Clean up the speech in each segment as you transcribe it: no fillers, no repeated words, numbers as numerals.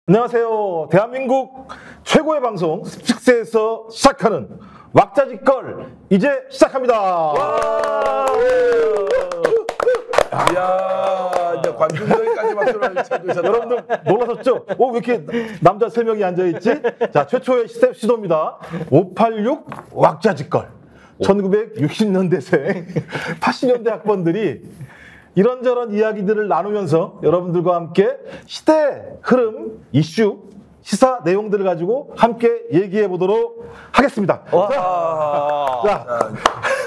안녕하세요. 대한민국 최고의 방송 스픽스에서 시작하는 왁자지껄 이제 시작합니다. 이야, 이제 관중들까지 박수를 쳐주셨다. 여러분들 놀라셨죠? 왜 이렇게 남자 3명이 앉아있지? 자, 최초의 시도입니다. 586 왁자지껄. 1960년대생 80년대 학번들이 이런저런 이야기들을 나누면서 여러분들과 함께 시대 흐름, 이슈, 시사 내용들을 가지고 함께 얘기해 보도록 하겠습니다. 자,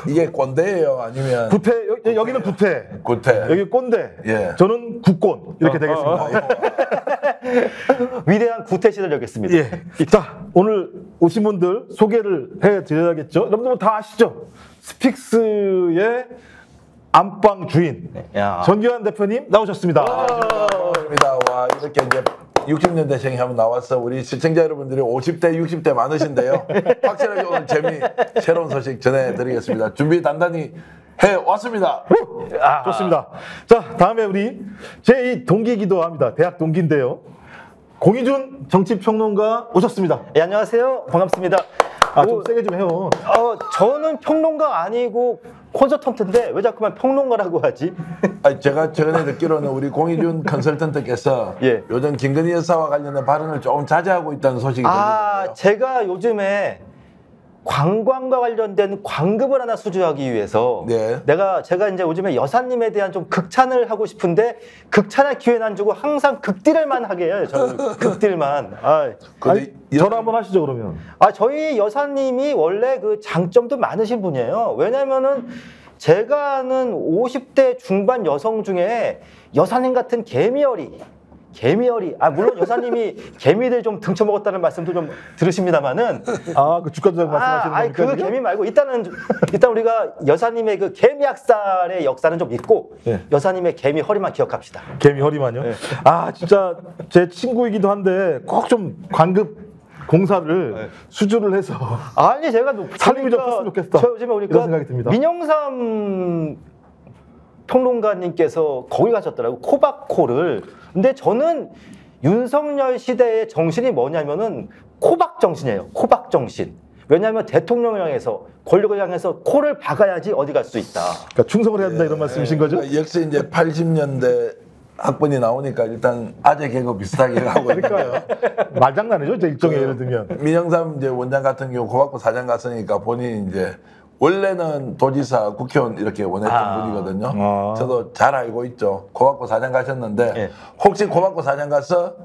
이게 꼰대예요? 아니면 구태, 여기는 구태, 구태. 여기 꼰대, 예. 저는 국꼰 이렇게 되겠습니다. 위대한 구태 시대였겠습니다. 예. 자, 오늘 오신 분들 소개를 해드려야겠죠. 여러분들 다 아시죠? 스픽스의 안방 주인 전기환 대표님 나오셨습니다. 반갑습니다. 와, 이렇게 이제 60년대생이 한번 나와서 우리 시청자 여러분들이 50대, 60대 많으신데요. 확실하게 오늘 새로운 소식 전해드리겠습니다. 준비 단단히 해왔습니다. 좋습니다. 자, 다음에 우리 제 이 동기이기도 합니다. 대학 동기인데요. 공희준 정치평론가 오셨습니다. 예, 안녕하세요. 반갑습니다. 좀 세게 좀 해요. 저는 평론가 아니고 콘서턴트인데 왜 자꾸만 평론가라고 하지? 아니, 제가 최근에 듣기로는 우리 공희준 컨설턴트께서 예. 요즘 김건희 여사와 관련된 발언을 조금 자제하고 있다는 소식이 들리는데요. 제가 요즘에 관광과 관련된 관급을 하나 수주하기 위해서 네. 제가 이제 요즘에 여사님에 대한 좀 극찬을 하고 싶은데 극찬할 기회는 안 주고 항상 극딜만 하게 해요. 저는 극딜만. 근데 전화 한번 하시죠, 그러면. 저희 여사님이 원래 그 장점도 많으신 분이에요. 왜냐면은 제가 아는 50대 중반 여성 중에 여사님 같은 개미어리, 물론 여사님이 개미들 좀 등쳐먹었다는 말씀도 좀 들으십니다만은. 그 주가조작 말씀하시는 겁니까? 그 개미 말고 일단 우리가 여사님의 그 개미 학살의 역사는 좀 잊고 네. 여사님의 개미 허리만 기억합시다. 개미 허리만요? 네. 진짜 제 친구이기도 한데 꼭 좀 관급 공사를 수주를 해서 아니 제가 살림이 좀 컸으면 좋겠다. 저 요즘에 보니까 이런 생각이 듭니다. 민영삼 평론가님께서 거기 가셨더라고, 코박코를. 근데 저는 윤석열 시대의 정신이 뭐냐면은 코박 정신이에요. 코박 정신. 왜냐하면 대통령을 향해서, 권력을 향해서 코를 박아야지 어디 갈 수 있다. 그러니까 충성을 해야 된다 이런 말씀이신 거죠? 역시 이제 80년대 학번이 나오니까 일단 아재 개그 비슷하게 하고 그러니까요. 말장난이죠, 이제 일종의 예를 들면. 민영삼 이제 원장 같은 경우 고박고 사장 갔으니까 본인이 이제 원래는 도지사, 국회의원 이렇게 원했던 분이거든요. 저도 잘 알고 있죠. 고박고 사장 가셨는데 혹시 고박고 사장 가서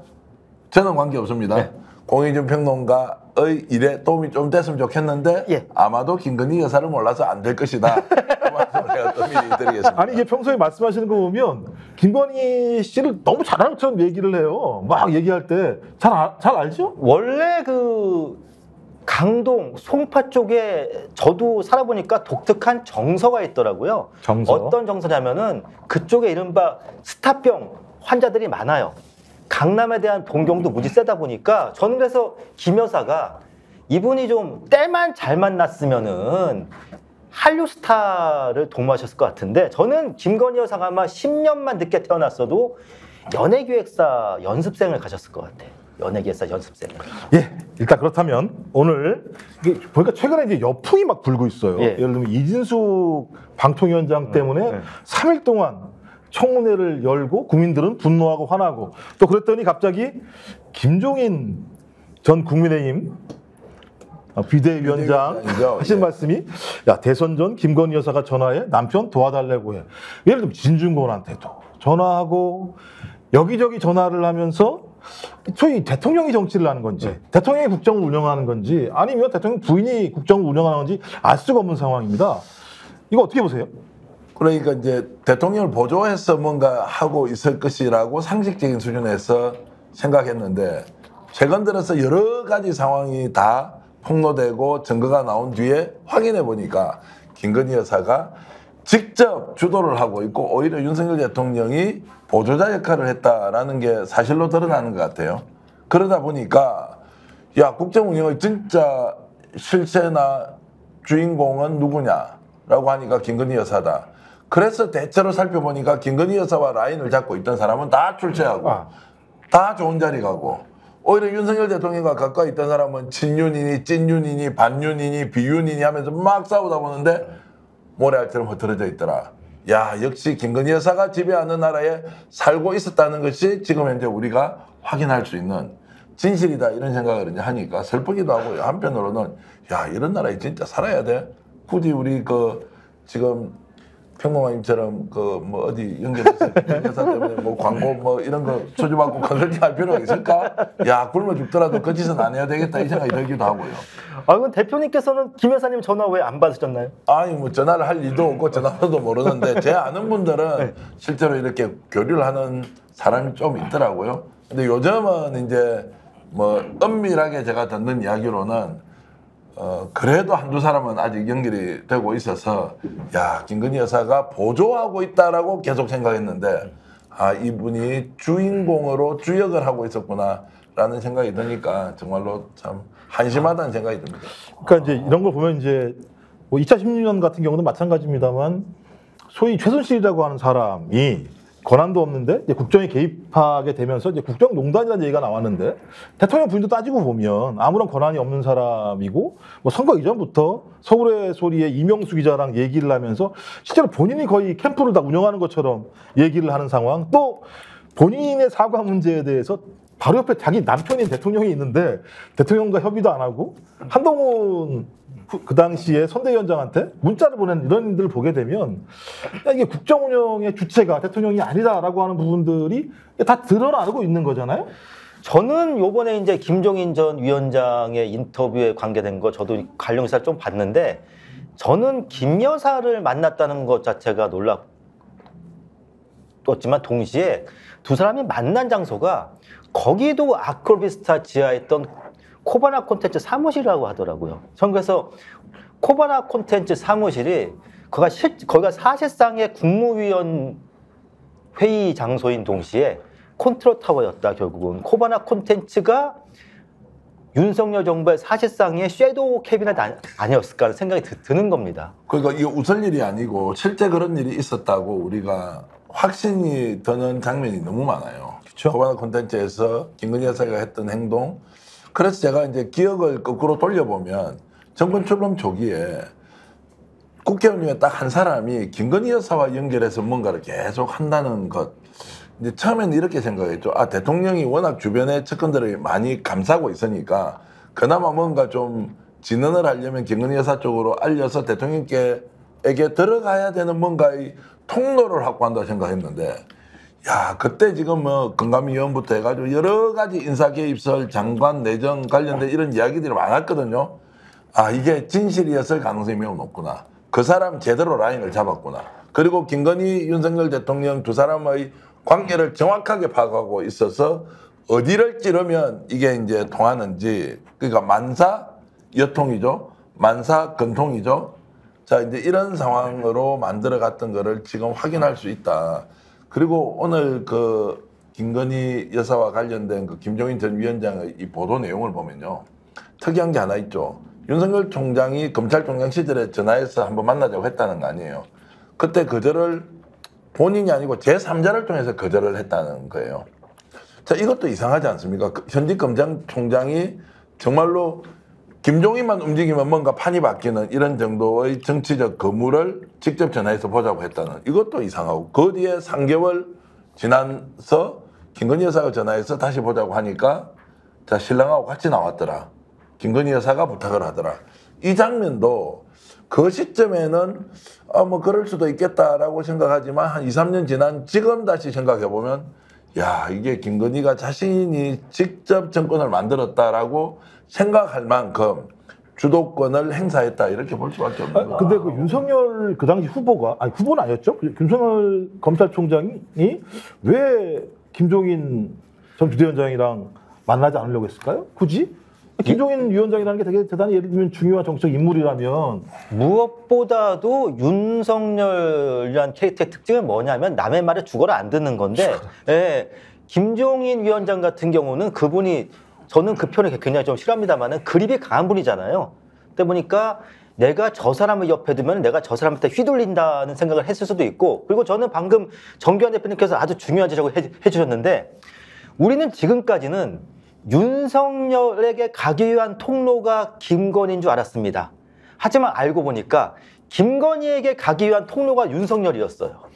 저는 관계 없습니다. 공희준 평론가의 일에 도움이 좀 됐으면 좋겠는데 아마도 김건희 여사를 몰라서 안 될 것이다. 그 말씀을 제가 또 미리 드리겠습니다. 아니, 이게 평소에 말씀하시는 거 보면 김건희 씨를 너무 잘 아는 것처럼 얘기를 해요. 막 얘기할 때 잘 알죠? 원래 그 강동, 송파 쪽에 저도 살아보니까 독특한 정서가 있더라고요. 정서? 어떤 정서냐면은 그쪽에 이른바 스타병 환자들이 많아요. 강남에 대한 동경도 무지 세다 보니까 저는 그래서 김 여사가 이분이 좀 때만 잘 만났으면은 한류 스타를 도모하셨을 것 같은데, 저는 김건희 여사가 아마 10년만 늦게 태어났어도 연예기획사 연습생을 가셨을 것 같아요. 연예기획사 연습생을. 예, 일단 그렇다면 오늘 이게 보니까 최근에 이제 여풍이 막 불고 있어요. 예를 들면 이진숙 방통위원장 때문에 3일 동안 청문회를 열고 국민들은 분노하고 화나고, 또 그랬더니 갑자기 김종인 전 국민의힘 비대위원장 하신 말씀이, 대선 전 김건희 여사가 전화해 남편 도와달라고 해. 예를 들면 진중권한테도 전화하고 여기저기 전화를 하면서 저희 대통령이 정치를 하는 건지 대통령이 국정을 운영하는 건지 아니면 대통령 부인이 국정을 운영하는 건지 알 수가 없는 상황입니다. 이거 어떻게 보세요? 그러니까 이제 대통령을 보조해서 뭔가 하고 있을 것이라고 상식적인 수준에서 생각했는데, 최근 들어서 여러 가지 상황이 다 폭로되고 증거가 나온 뒤에 확인해 보니까 김건희 여사가 직접 주도를 하고 있고 오히려 윤석열 대통령이 보조자 역할을 했다라는 게 사실로 드러나는 것 같아요. 그러다 보니까 국정 운영의 진짜 실세나 주인공은 누구냐라고 하니까 김건희 여사다. 그래서 대체로 살펴보니까 김건희 여사와 라인을 잡고 있던 사람은 다 출세하고 다 좋은 자리 가고 오히려 윤석열 대통령과 가까이 있던 사람은 친윤이니 찐윤이니 반윤이니 비윤이니 하면서 막 싸우다 보는데 모래알처럼 흐트러져 있더라. 야, 역시 김건희 여사가 지배하는 나라에 살고 있었다는 것이 지금 현재 우리가 확인할 수 있는 진실이다, 이런 생각을 이제 하니까 슬프기도 하고요. 한편으로는 야, 이런 나라에 진짜 살아야 돼? 굳이 우리 지금 평범한님처럼 뭐 어디 연결해서 여사 때문에 뭐 광고 뭐 이런 거 수주받고 컨설팅 할 필요가 있을까? 야, 굶어 죽더라도 그 짓은 안 해야 되겠다, 이 생각이 들기도 하고요. 아, 그럼 대표님께서는 김 여사님 전화 왜 안 받으셨나요? 아니, 뭐 전화를 할 일도 없고 전화번호도 모르는데 제 아는 분들은 네. 실제로 이렇게 교류를 하는 사람이 좀 있더라고요. 근데 요즘은 이제 뭐 은밀하게 제가 듣는 이야기로는 그래도 한두 사람은 아직 연결이 되고 있어서 야, 김건희 여사가 보조하고 있다라고 계속 생각했는데 아, 이분이 주인공으로 주역을 하고 있었구나라는 생각이 드니까 정말로 참 한심하다는 생각이 듭니다. 그러니까 이제 이런 걸 보면 이제 뭐 2016년 같은 경우도 마찬가지입니다만 소위 최순실이라고 하는 사람이 권한도 없는데 이제 국정에 개입하게 되면서 이제 국정농단이라는 얘기가 나왔는데 대통령 부인도 따지고 보면 아무런 권한이 없는 사람이고 뭐 선거 이전부터 서울의 소리에 이명수 기자랑 얘기를 하면서 실제로 본인이 거의 캠프를 다 운영하는 것처럼 얘기를 하는 상황, 또 본인의 사과 문제에 대해서 바로 옆에 자기 남편인 대통령이 있는데 대통령과 협의도 안 하고 한동훈 그 당시에 선대위원장한테 문자를 보낸 이런 일들을 보게 되면 이게 국정 운영의 주체가 대통령이 아니다라고 하는 부분들이 다 드러나고 있는 거잖아요. 저는 요번에 이제 김종인 전 위원장의 인터뷰에 관계된 거 저도 관련 기사를 좀 봤는데 저는 김 여사를 만났다는 것 자체가 놀랐지만 동시에 두 사람이 만난 장소가 거기도 아크로비스타 지하에 있던 코바나 콘텐츠 사무실이라고 하더라고요. 전 그래서 코바나 콘텐츠 사무실이 거기가 사실상의 국무위원 회의 장소인 동시에 컨트롤 타워였다. 결국은 코바나 콘텐츠가 윤석열 정부의 사실상의 섀도우 캐비넷 아니었을까 하는 생각이 드는 겁니다. 그러니까 이게 웃을 일이 아니고 실제 그런 일이 있었다고 우리가 확신이 드는 장면이 너무 많아요. 그쵸? 코바나 콘텐츠에서 김건희 여사가 했던 행동. 그래서 제가 이제 기억을 거꾸로 돌려보면 정권 출범 초기에 국회의원 중에 딱 한 사람이 김건희 여사와 연결해서 뭔가를 계속 한다는 것. 이제 처음에는 이렇게 생각했죠. 아, 대통령이 워낙 주변에 측근들을 많이 감싸고 있으니까 그나마 뭔가 좀 진언을 하려면 김건희 여사 쪽으로 알려서 대통령께에게 들어가야 되는 뭔가의 통로를 확보한다고 생각했는데 야, 그때 지금 뭐 금감위원부터 해가지고 여러 가지 인사개입설, 장관, 내정 관련된 이런 이야기들이 많았거든요. 아, 이게 진실이었을 가능성이 매우 높구나. 그 사람 제대로 라인을 잡았구나. 그리고 김건희, 윤석열 대통령 두 사람의 관계를 정확하게 파악하고 있어서 어디를 찌르면 이게 이제 통하는지, 그러니까 만사 여통이죠. 만사 근통이죠. 자, 이제 이런 상황으로 만들어 갔던 거를 지금 확인할 수 있다. 그리고 오늘 그 김건희 여사와 관련된 그 김종인 전 위원장의 이 보도 내용을 보면요. 특이한 게 하나 있죠. 윤석열 총장이 검찰총장 시절에 전화해서 한번 만나자고 했다는 거 아니에요. 그때 거절을 본인이 아니고 제3자를 통해서 거절을 했다는 거예요. 자, 이것도 이상하지 않습니까? 현직 검찰총장이 정말로 김종인만 움직이면 뭔가 판이 바뀌는 이런 정도의 정치적 거물을 직접 전화해서 보자고 했다는, 이것도 이상하고, 그 뒤에 3개월 지나서 김건희 여사가 전화해서 다시 보자고 하니까 자, 신랑하고 같이 나왔더라. 김건희 여사가 부탁을 하더라. 이 장면도 그 시점에는 뭐 그럴 수도 있겠다라고 생각하지만 한 2, 3년 지난 지금 다시 생각해보면 야, 이게 김건희가 자신이 직접 정권을 만들었다라고 생각할 만큼 주도권을 행사했다, 이렇게 볼 수밖에 없는 거예요. 근데 그 윤석열 그 당시 후보가, 아니 후보는 아니었죠. 윤석열 검찰총장이 왜 김종인 전 비대위원장이랑 만나지 않으려고 했을까요? 굳이? 김종인 위원장이라는 게 되게 대단히 예를 들면 중요한 정치적 인물이라면 무엇보다도 윤석열이라는 캐릭터의 특징은 뭐냐면 남의 말에 죽어라 안 듣는 건데, 예, 김종인 위원장 같은 경우는 그분이, 저는 그 표현을 굉장히 좀 싫어합니다만은 그립이 강한 분이잖아요. 그러다 보니까 내가 저 사람을 옆에 두면 내가 저 사람한테 휘둘린다는 생각을 했을 수도 있고, 그리고 저는 방금 정규환 대표님께서 아주 중요한 지적을 해주셨는데, 우리는 지금까지는 윤석열에게 가기 위한 통로가 김건희인 줄 알았습니다. 하지만 알고 보니까 김건희에게 가기 위한 통로가 윤석열이었어요.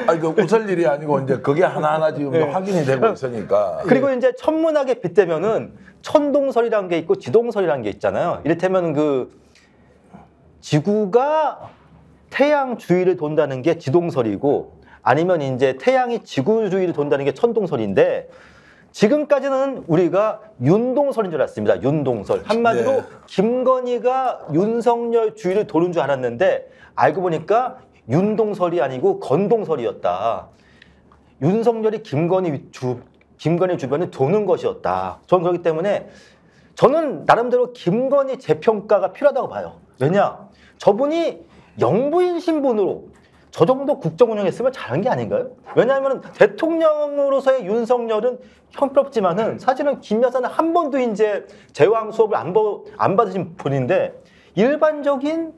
아니, 그 웃을 일이 아니고 이제 그게 하나하나 지금 확인이 되고 있으니까. 그리고 이제 천문학에 빗대면은 천동설이라는 게 있고 지동설이라는 게 있잖아요. 이를테면 그 지구가 태양 주위를 돈다는 게 지동설이고 아니면 이제 태양이 지구 주위를 돈다는 게 천동설인데 지금까지는 우리가 윤동설인 줄 알았습니다. 윤동설. 한마디로 네. 김건희가 윤석열 주위를 도는 줄 알았는데 알고 보니까 윤동설이 아니고 건동설이었다. 윤석열이 김건희 주변을 도는 것이었다. 저는 그렇기 때문에 저는 나름대로 김건희 재평가가 필요하다고 봐요. 왜냐? 저분이 영부인 신분으로 저 정도 국정 운영했으면 잘한 게 아닌가요? 왜냐하면 대통령으로서의 윤석열은 형편없지만은 사실은 김 여사는 한 번도 이제 제왕 수업을 안 받으신 분인데 일반적인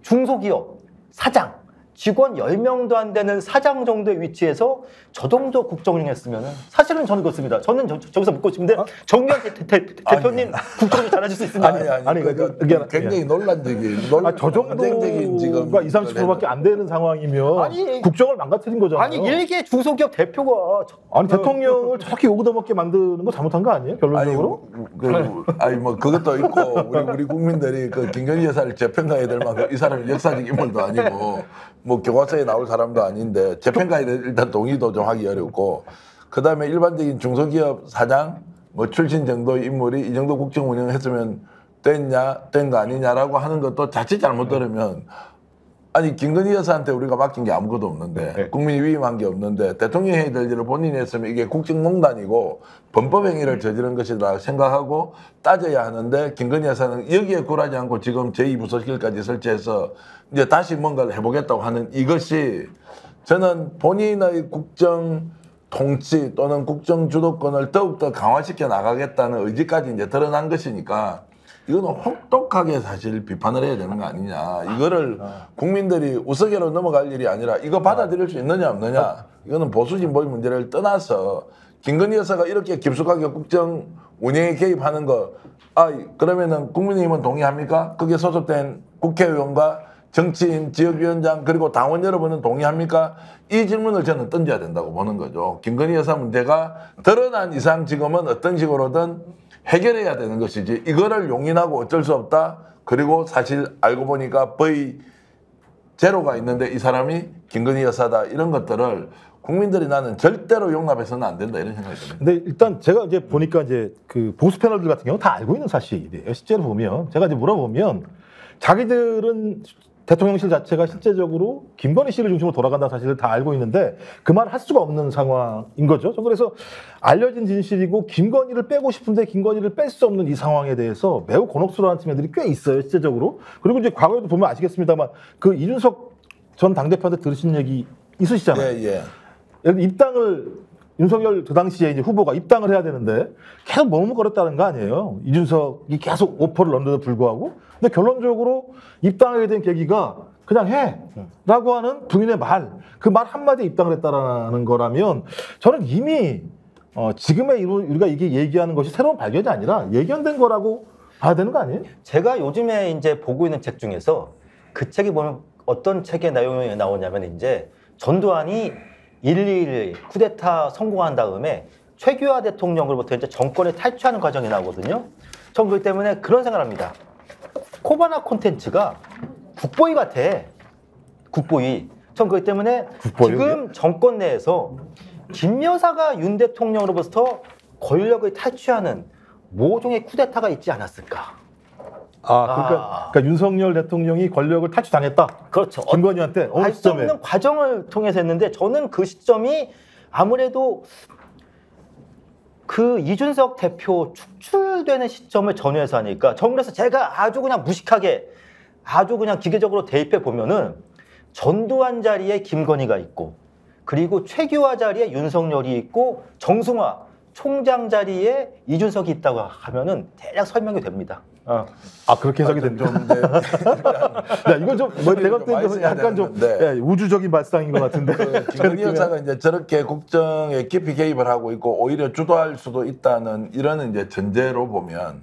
중소기업 사장 직원 10명도 안 되는 사장 정도의 위치에서 저 정도 국정 운영했으면 사실은 저는 그렇습니다. 저는 저기서 묻고 싶은데 정규현 대표님 국정 운영 잘하실 수 있습니다. 아니, 그러니까 굉장히 논란적인 저 정도가 20, 30%밖에 안 되는 상황이면 아니, 국정을 망가뜨린 거잖아요. 아니 일개 중소기업 대표가 아니 대통령을 저렇게 욕얻어먹게 만드는 거 잘못한 거 아니에요? 결론적으로? 아니 뭐 그것도 있고 우리 국민들이 그 김건희 여사를 재평가해야 될 만큼 이 사람이 역사적 인물도 아니고 뭐 교과서에 나올 사람도 아닌데 재평가에 일단 동의도 좀 하기 어렵고 그다음에 일반적인 중소기업 사장 뭐 출신 정도의 인물이 이 정도 국정 운영을 했으면 된 거 아니냐라고 하는 것도 자칫 잘못 들으면 아니 김건희 여사한테 우리가 맡긴 게 아무것도 없는데 국민이 위임한 게 없는데 대통령이 해야 될 일을 본인이 했으면 이게 국정농단이고 범법행위를 저지른 것이다 생각하고 따져야 하는데 김건희 여사는 여기에 굴하지 않고 지금 제2부서실까지 설치해서 이제 다시 뭔가를 해보겠다고 하는 이것이 저는 본인의 국정 통치 또는 국정 주도권을 더욱더 강화시켜 나가겠다는 의지까지 이제 드러난 것이니까 이거는 혹독하게 사실 비판을 해야 되는 거 아니냐. 이거를 국민들이 우스개로 넘어갈 일이 아니라 이거 받아들일 수 있느냐 없느냐. 이거는 보수 진보의 문제를 떠나서 김건희 여사가 이렇게 깊숙하게 국정 운영에 개입하는 거 그러면은 국민의힘은 동의합니까? 그게 소속된 국회의원과 정치인, 지역위원장 그리고 당원 여러분은 동의합니까? 이 질문을 저는 던져야 된다고 보는 거죠. 김건희 여사 문제가 드러난 이상 지금은 어떤 식으로든 해결해야 되는 것이지 이거를 용인하고 어쩔 수 없다. 그리고 사실 알고 보니까 거의 제로가 있는데 이 사람이 김건희 여사다. 이런 것들을 국민들이 나는 절대로 용납해서는 안 된다. 이런 생각이 듭니다. 근데 일단 제가 이제 보니까 이제 그 보수 패널들 같은 경우 다 알고 있는 사실이에요. 실제로 보면 제가 이제 물어보면 자기들은 대통령실 자체가 실제적으로 김건희 씨를 중심으로 돌아간다는 사실을 다 알고 있는데 그 말을 할 수가 없는 상황인 거죠. 전 그래서 알려진 진실이고 김건희를 빼고 싶은데 김건희를 뺄 수 없는 이 상황에 대해서 매우 곤혹스러워하는 측면들이 꽤 있어요. 실제적으로. 그리고 이제 과거에도 보면 아시겠습니다만 그 이준석 전 당대표한테 들으신 얘기 있으시잖아요. 예. 예를 들어 입당을 윤석열 그 당시에 이제 후보가 입당을 해야 되는데 계속 머뭇거렸다는 거 아니에요. 이준석이 계속 오퍼를 넣는데도 불구하고. 근데 결론적으로 입당하게 된 계기가 그냥 해! 라고 하는 부인의 말. 그 말 한마디에 입당을 했다라는 거라면 저는 이미 지금의 우리가 이게 얘기하는 것이 새로운 발견이 아니라 예견된 거라고 봐야 되는 거 아니에요? 제가 요즘에 이제 보고 있는 책 중에서 그 책이 보면 어떤 책의 내용이 나오냐면 이제 전두환이 1.11 쿠데타 성공한 다음에 최규하 대통령으로부터 이제 정권을 탈취하는 과정이 나오거든요. 전 그렇기 때문에 그런 생각을 합니다. 코바나 콘텐츠가 국보위 같아. 국보위. 전 그렇기 때문에 지금 정권 내에서 김 여사가 윤 대통령으로부터 권력을 탈취하는 모종의 쿠데타가 있지 않았을까. 그러니까 윤석열 대통령이 권력을 탈취당했다. 그렇죠. 김건희한테 어느 알 수 시점에. 없는 과정을 통해서 했는데 저는 그 시점이 아무래도 그 이준석 대표 축출되는 시점을 전후해서 하니까 그래서 제가 아주 그냥 무식하게 아주 그냥 기계적으로 대입해 보면은 전두환 자리에 김건희가 있고 그리고 최규하 자리에 윤석열이 있고 정승화 총장 자리에 이준석이 있다고 하면은 대략 설명이 됩니다. 아 그렇게 해석이 좀 됩니다. 이제 야 이건 좀 머리를 내가 좀 볼 많이 때는 써야 약간 좀 되는데. 예, 우주적인 발상인 것 같은데. 김건희 여사가 이제 저렇게 국정에 깊이 개입을 하고 있고 오히려 주도할 수도 있다는 이런 이제 전제로 보면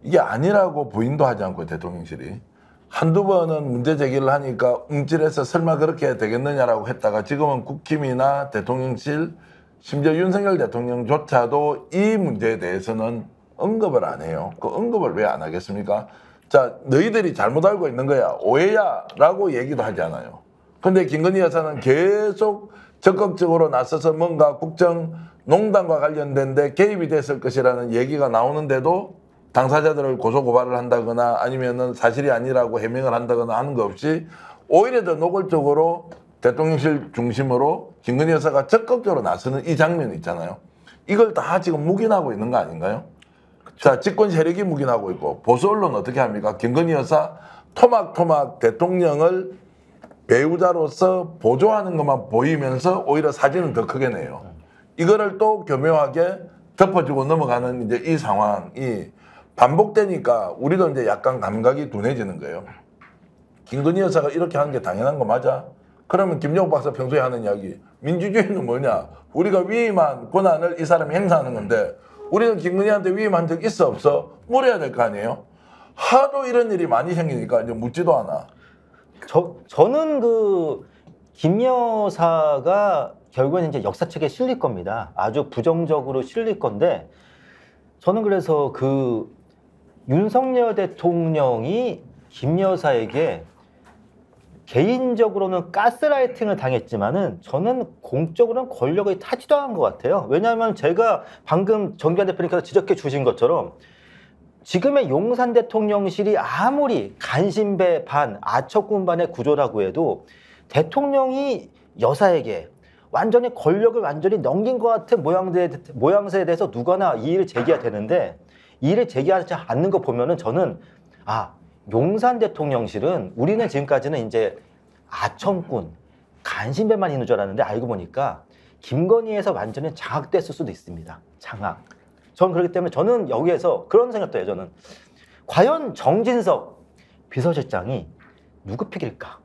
이게 아니라고 부인도 하지 않고 대통령실이 한두 번은 문제 제기를 하니까 움찔해서 설마 그렇게 되겠느냐라고 했다가 지금은 국힘이나 대통령실 심지어 윤석열 대통령조차도 이 문제에 대해서는 언급을 안 해요. 그 언급을 왜 안 하겠습니까? 자, 너희들이 잘못 알고 있는 거야. 오해야. 라고 얘기도 하지 않아요. 근데 김건희 여사는 계속 적극적으로 나서서 뭔가 국정농단과 관련된 데 개입이 됐을 것이라는 얘기가 나오는데도 당사자들을 고소고발을 한다거나 아니면은 사실이 아니라고 해명을 한다거나 하는 거 없이 오히려 더 노골적으로 대통령실 중심으로 김건희 여사가 적극적으로 나서는 이 장면이 있잖아요. 이걸 다 지금 묵인하고 있는 거 아닌가요? 자, 집권 세력이 묵인하고 있고 보수 언론 어떻게 합니까? 김건희 여사 토막토막 대통령을 배우자로서 보조하는 것만 보이면서 오히려 사진은 더 크게 내요. 이거를 또 교묘하게 덮어주고 넘어가는 이제 이 상황이 반복되니까 우리도 이제 약간 감각이 둔해지는 거예요. 김건희 여사가 이렇게 하는 게 당연한 거 맞아? 그러면 김정욱 박사 평소에 하는 이야기, 민주주의는 뭐냐? 우리가 위임한 권한을 이 사람이 행사하는 건데 우리는 김건희한테 위임한 적 있어 없어? 물어야 될 거 아니에요? 하도 이런 일이 많이 생기니까 이제 묻지도 않아. 저는 그 김 여사가 결국엔 이제 역사책에 실릴 겁니다. 아주 부정적으로 실릴 건데 저는 그래서 그 윤석열 대통령이 김 여사에게 개인적으로는 가스라이팅을 당했지만은 저는 공적으로는 권력을 타지도 것 같아요. 왜냐하면 제가 방금 정기환 대표님께서 지적해 주신 것처럼 지금의 용산 대통령실이 아무리 간신배 반, 아척군 반의 구조라고 해도 대통령이 여사에게 완전히 권력을 완전히 넘긴 것 같은 모양새에 대해서 누구나 이의를 제기해야 되는데 이의를 제기하지 않는 거 보면은 저는 용산 대통령실은 우리는 지금까지는 이제 아청꾼, 간신배만 있는 줄 알았는데 알고 보니까 김건희에서 완전히 장악됐을 수도 있습니다. 장악. 저는 그렇기 때문에 저는 여기에서 그런 생각도 해요. 저는 과연 정진석 비서실장이 누구 픽일까?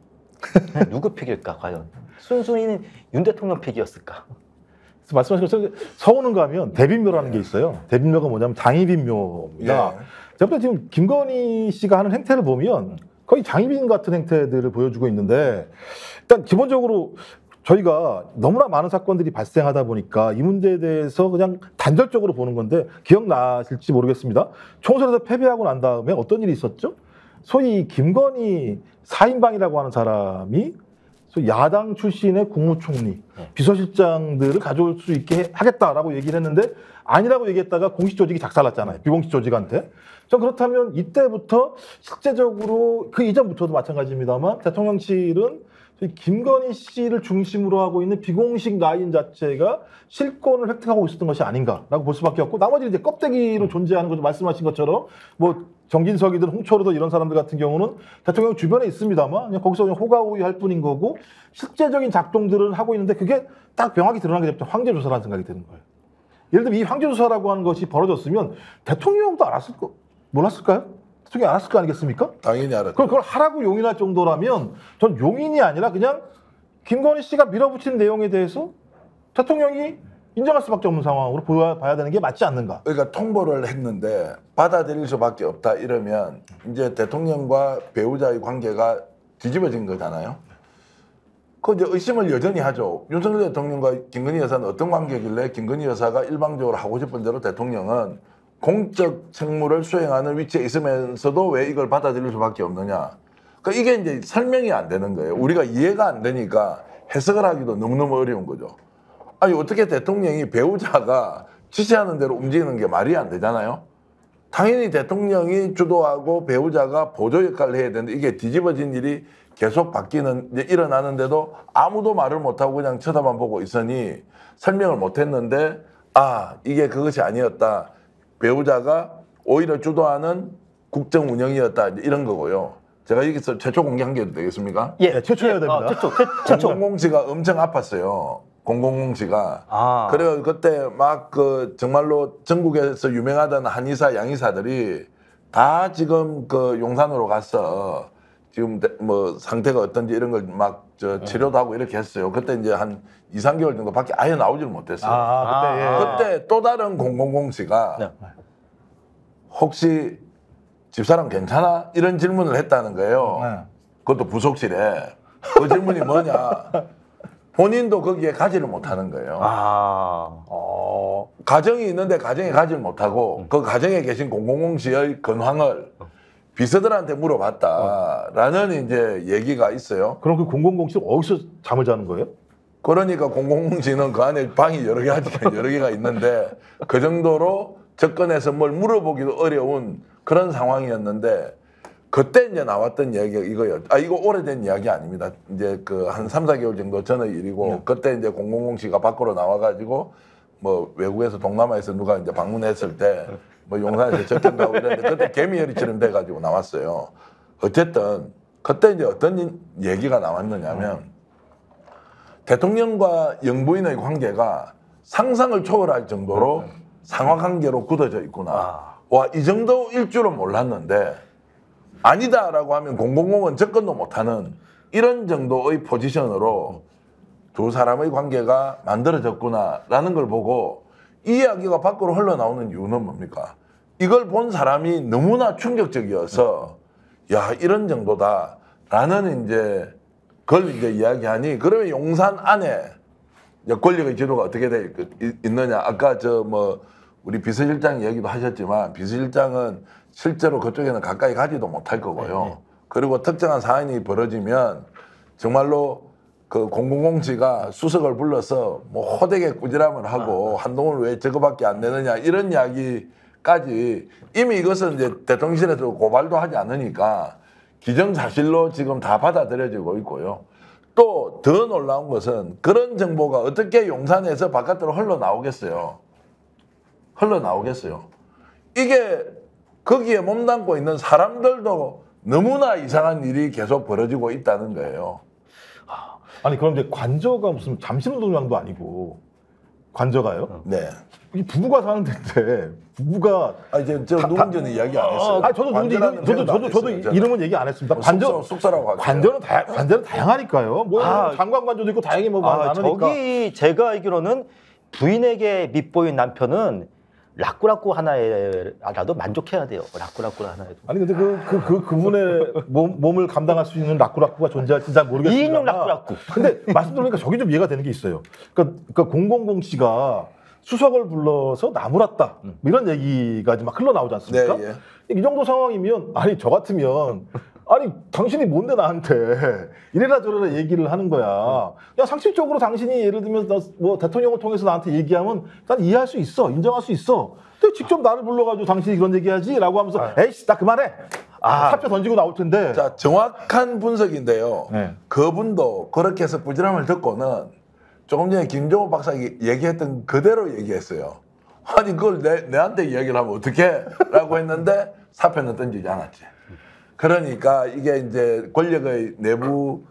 누구 픽일까 과연? 순순히 윤 대통령 픽이었을까? 말씀하신 것처럼 서울은 가면 대빈묘라는 게 있어요. 대빈묘가 뭐냐면 장희빈묘입니다. 제가 볼 때 지금 김건희 씨가 하는 행태를 보면 거의 장희빈 같은 행태들을 보여주고 있는데 일단 기본적으로 저희가 너무나 많은 사건들이 발생하다 보니까 이 문제에 대해서 그냥 단절적으로 보는 건데 기억나실지 모르겠습니다. 총선에서 패배하고 난 다음에 어떤 일이 있었죠? 소위 김건희 4인방이라고 하는 사람이 소위 야당 출신의 국무총리, 비서실장들을 가져올 수 있게 하겠다라고 얘기를 했는데 아니라고 얘기했다가 공식 조직이 작살났잖아요. 비공식 조직한테. 전 그렇다면 이때부터 실제적으로 그 이전부터도 마찬가지입니다만 대통령실은 김건희 씨를 중심으로 하고 있는 비공식 라인 자체가 실권을 획득하고 있었던 것이 아닌가라고 볼 수밖에 없고 나머지 이제 껍데기로 존재하는 거죠. 말씀하신 것처럼 뭐 정진석이든 홍철호든 이런 사람들 같은 경우는 대통령 주변에 있습니다만 그냥 거기서 그냥 호가호위할 뿐인 거고 실제적인 작동들은 하고 있는데 그게 딱 명확히 드러나게 되면 황제조사라는 생각이 드는 거예요. 예를 들면 이 황제조사라고 하는 것이 벌어졌으면 대통령도 몰랐을까요? 대통령이 알았을 거 아니겠습니까? 당연히 알았죠. 그럼 그걸 하라고 용인할 정도라면 전 용인이 아니라 그냥 김건희 씨가 밀어붙인 내용에 대해서 대통령이 인정할 수밖에 없는 상황으로 봐야 되는 게 맞지 않는가? 그러니까 통보를 했는데 받아들일 수밖에 없다 이러면 이제 대통령과 배우자의 관계가 뒤집어진 거잖아요. 그 이제 의심을 여전히 하죠. 윤석열 대통령과 김건희 여사는 어떤 관계길래 김건희 여사가 일방적으로 하고 싶은 대로 대통령은 공적 책무를 수행하는 위치에 있으면서도 왜 이걸 받아들일 수밖에 없느냐. 그러니까 이게 이제 설명이 안 되는 거예요. 우리가 이해가 안 되니까 해석을 하기도 너무너무 어려운 거죠. 아니 어떻게 대통령이 배우자가 지시하는 대로 움직이는 게 말이 안 되잖아요. 당연히 대통령이 주도하고 배우자가 보조 역할을 해야 되는데 이게 뒤집어진 일이 계속 이제 일어나는데도 아무도 말을 못하고 그냥 쳐다만 보고 있으니 설명을 못했는데 이게 그것이 아니었다. 배우자가 오히려 주도하는 국정 운영이었다 이런 거고요. 제가 여기서 최초 공개한 게 되겠습니까? 예, 최초여야 됩니다. 최초. 000씨가 엄청 아팠어요. 000씨가. 그래서 그때 막 정말로 전국에서 유명하던 한의사, 양의사들이 다 지금 그 용산으로 가서 지금 뭐 상태가 어떤지 이런 걸 막 치료도 하고 이렇게 했어요. 그때 이제 한 2, 3개월 정도 밖에 아예 나오질 못했어요. 그때 예. 그때 또 다른 000씨가 네. 혹시 집사람 괜찮아? 이런 질문을 했다는 거예요. 네. 그것도 부속실에. 그 질문이 뭐냐? 본인도 거기에 가지를 못하는 거예요. 가정이 있는데 가정에 가지를 못하고 그 가정에 계신 000씨의 근황을 비서들한테 물어봤다라는 이제 얘기가 있어요. 그럼 그 000씨 어디서 잠을 자는 거예요? 그러니까 000씨는 그 안에 방이 여러 개가 있는데 그 정도로 접근해서 뭘 물어보기도 어려운 그런 상황이었는데 그때 이제 나왔던 이야기가 이거예요. 이거 오래된 이야기 아닙니다. 이제 그 한 3, 4개월 정도 전의 일이고 그때 이제 000씨가 밖으로 나와가지고 뭐 외국에서 동남아에서 누가 이제 방문했을 때 뭐 용산에서 접견도 하고 이랬는데 그때 개미열이처럼 돼가지고 나왔어요. 어쨌든 그때 이제 어떤 얘기가 나왔느냐면 대통령과 영부인의 관계가 상상을 초월할 정도로 상하관계로 굳어져 있구나. 와, 이 정도일 줄은 몰랐는데 아니다라고 하면 000은 접근도 못하는 이런 정도의 포지션으로 두 사람의 관계가 만들어졌구나라는 걸 보고 이 이야기가 밖으로 흘러나오는 이유는 뭡니까? 이걸 본 사람이 너무나 충격적이어서 야, 이런 정도다라는 이제 그걸 이제 이야기하니 그러면 용산 안에 권력의 지도가 어떻게 돼 있느냐? 아까 뭐 우리 비서실장 얘기도 하셨지만 비서실장은 실제로 그쪽에는 가까이 가지도 못할 거고요. 그리고 특정한 사안이 벌어지면 정말로 그 000씨가 수석을 불러서 뭐 호되게 꾸지람을 하고 한동훈 왜 저거밖에 안 되느냐 이런 이야기까지 이미 이것은 이제 대통령실에서 고발도 하지 않으니까 기정사실로 지금 다 받아들여지고 있고요. 또 더 놀라운 것은 그런 정보가 어떻게 용산에서 바깥으로 흘러나오겠어요. 이게 거기에 몸담고 있는 사람들도 너무나 이상한 일이 계속 벌어지고 있다는 거예요. 아니 그럼 이제 관저가 무슨 잠실운동장도 아니고 관저가요? 네. 이 부부가 사는 데인데 부부가 이제 저 누군지는 이야기 안 했어요. 저도 누군지 저도 이름은 얘기 안 했습니다. 숙소라고 하죠. 관저는 다양하니까요. 뭐 장관 관저도 있고 다양히 뭐 많으니까. 저기 제가 알기로는 부인에게 밉보인 남편은 라꾸라꾸 하나라도 만족해야 돼요. 라꾸라꾸 하나에도. 아니 근데 그분의 몸을 감당할 수 있는 라꾸라꾸가 존재할지 잘 모르겠습니다. 2인용 라꾸라꾸. 근데 말씀 들으니까 저기 좀 이해가 되는 게 있어요. 그러니까 000씨가 수석을 불러서 나무랐다 이런 얘기가 막 흘러나오지 않습니까? 네, 이 정도 상황이면 아니 저 같으면 아니 당신이 뭔데 나한테 이래라 저래라 얘기를 하는 거야. 야 상식적으로 당신이 예를 들면 뭐 대통령을 통해서 나한테 얘기하면 난 이해할 수 있어, 인정할 수 있어. 근데 직접 나를 불러가지고 당신이 그런 얘기하지라고 하면서 에이씨 나 그만해. 사표 던지고 나올 텐데. 자 정확한 분석인데요. 네. 그분도 그렇게 해서 부지런함을 듣고는 조금 전에 김종호 박사가 얘기했던 그대로 얘기했어요. 아니 그걸 내한테 이야기를 하면 어떡해? 라고 했는데 사표는 던지지 않았지. 그러니까 이게 이제 권력의 내부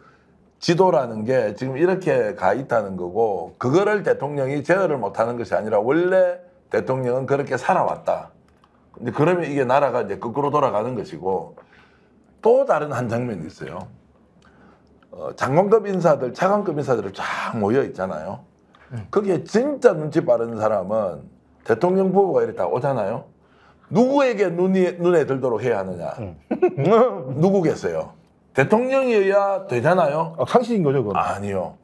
지도라는 게 지금 이렇게 가 있다는 거고 그거를 대통령이 제어를 못하는 것이 아니라 원래 대통령은 그렇게 살아왔다. 근데 그러면 이게 나라가 이제 거꾸로 돌아가는 것이고 또 다른 한 장면이 있어요. 장관급 인사들, 차관급 인사들이 쫙 모여 있잖아요. 거기에 진짜 눈치 빠른 사람은 대통령 부부가 이렇게 다 오잖아요. 누구에게 눈에 들도록 해야 하느냐? 누구겠어요? 대통령이어야 되잖아요. 상식인 거죠, 그건. 아니요.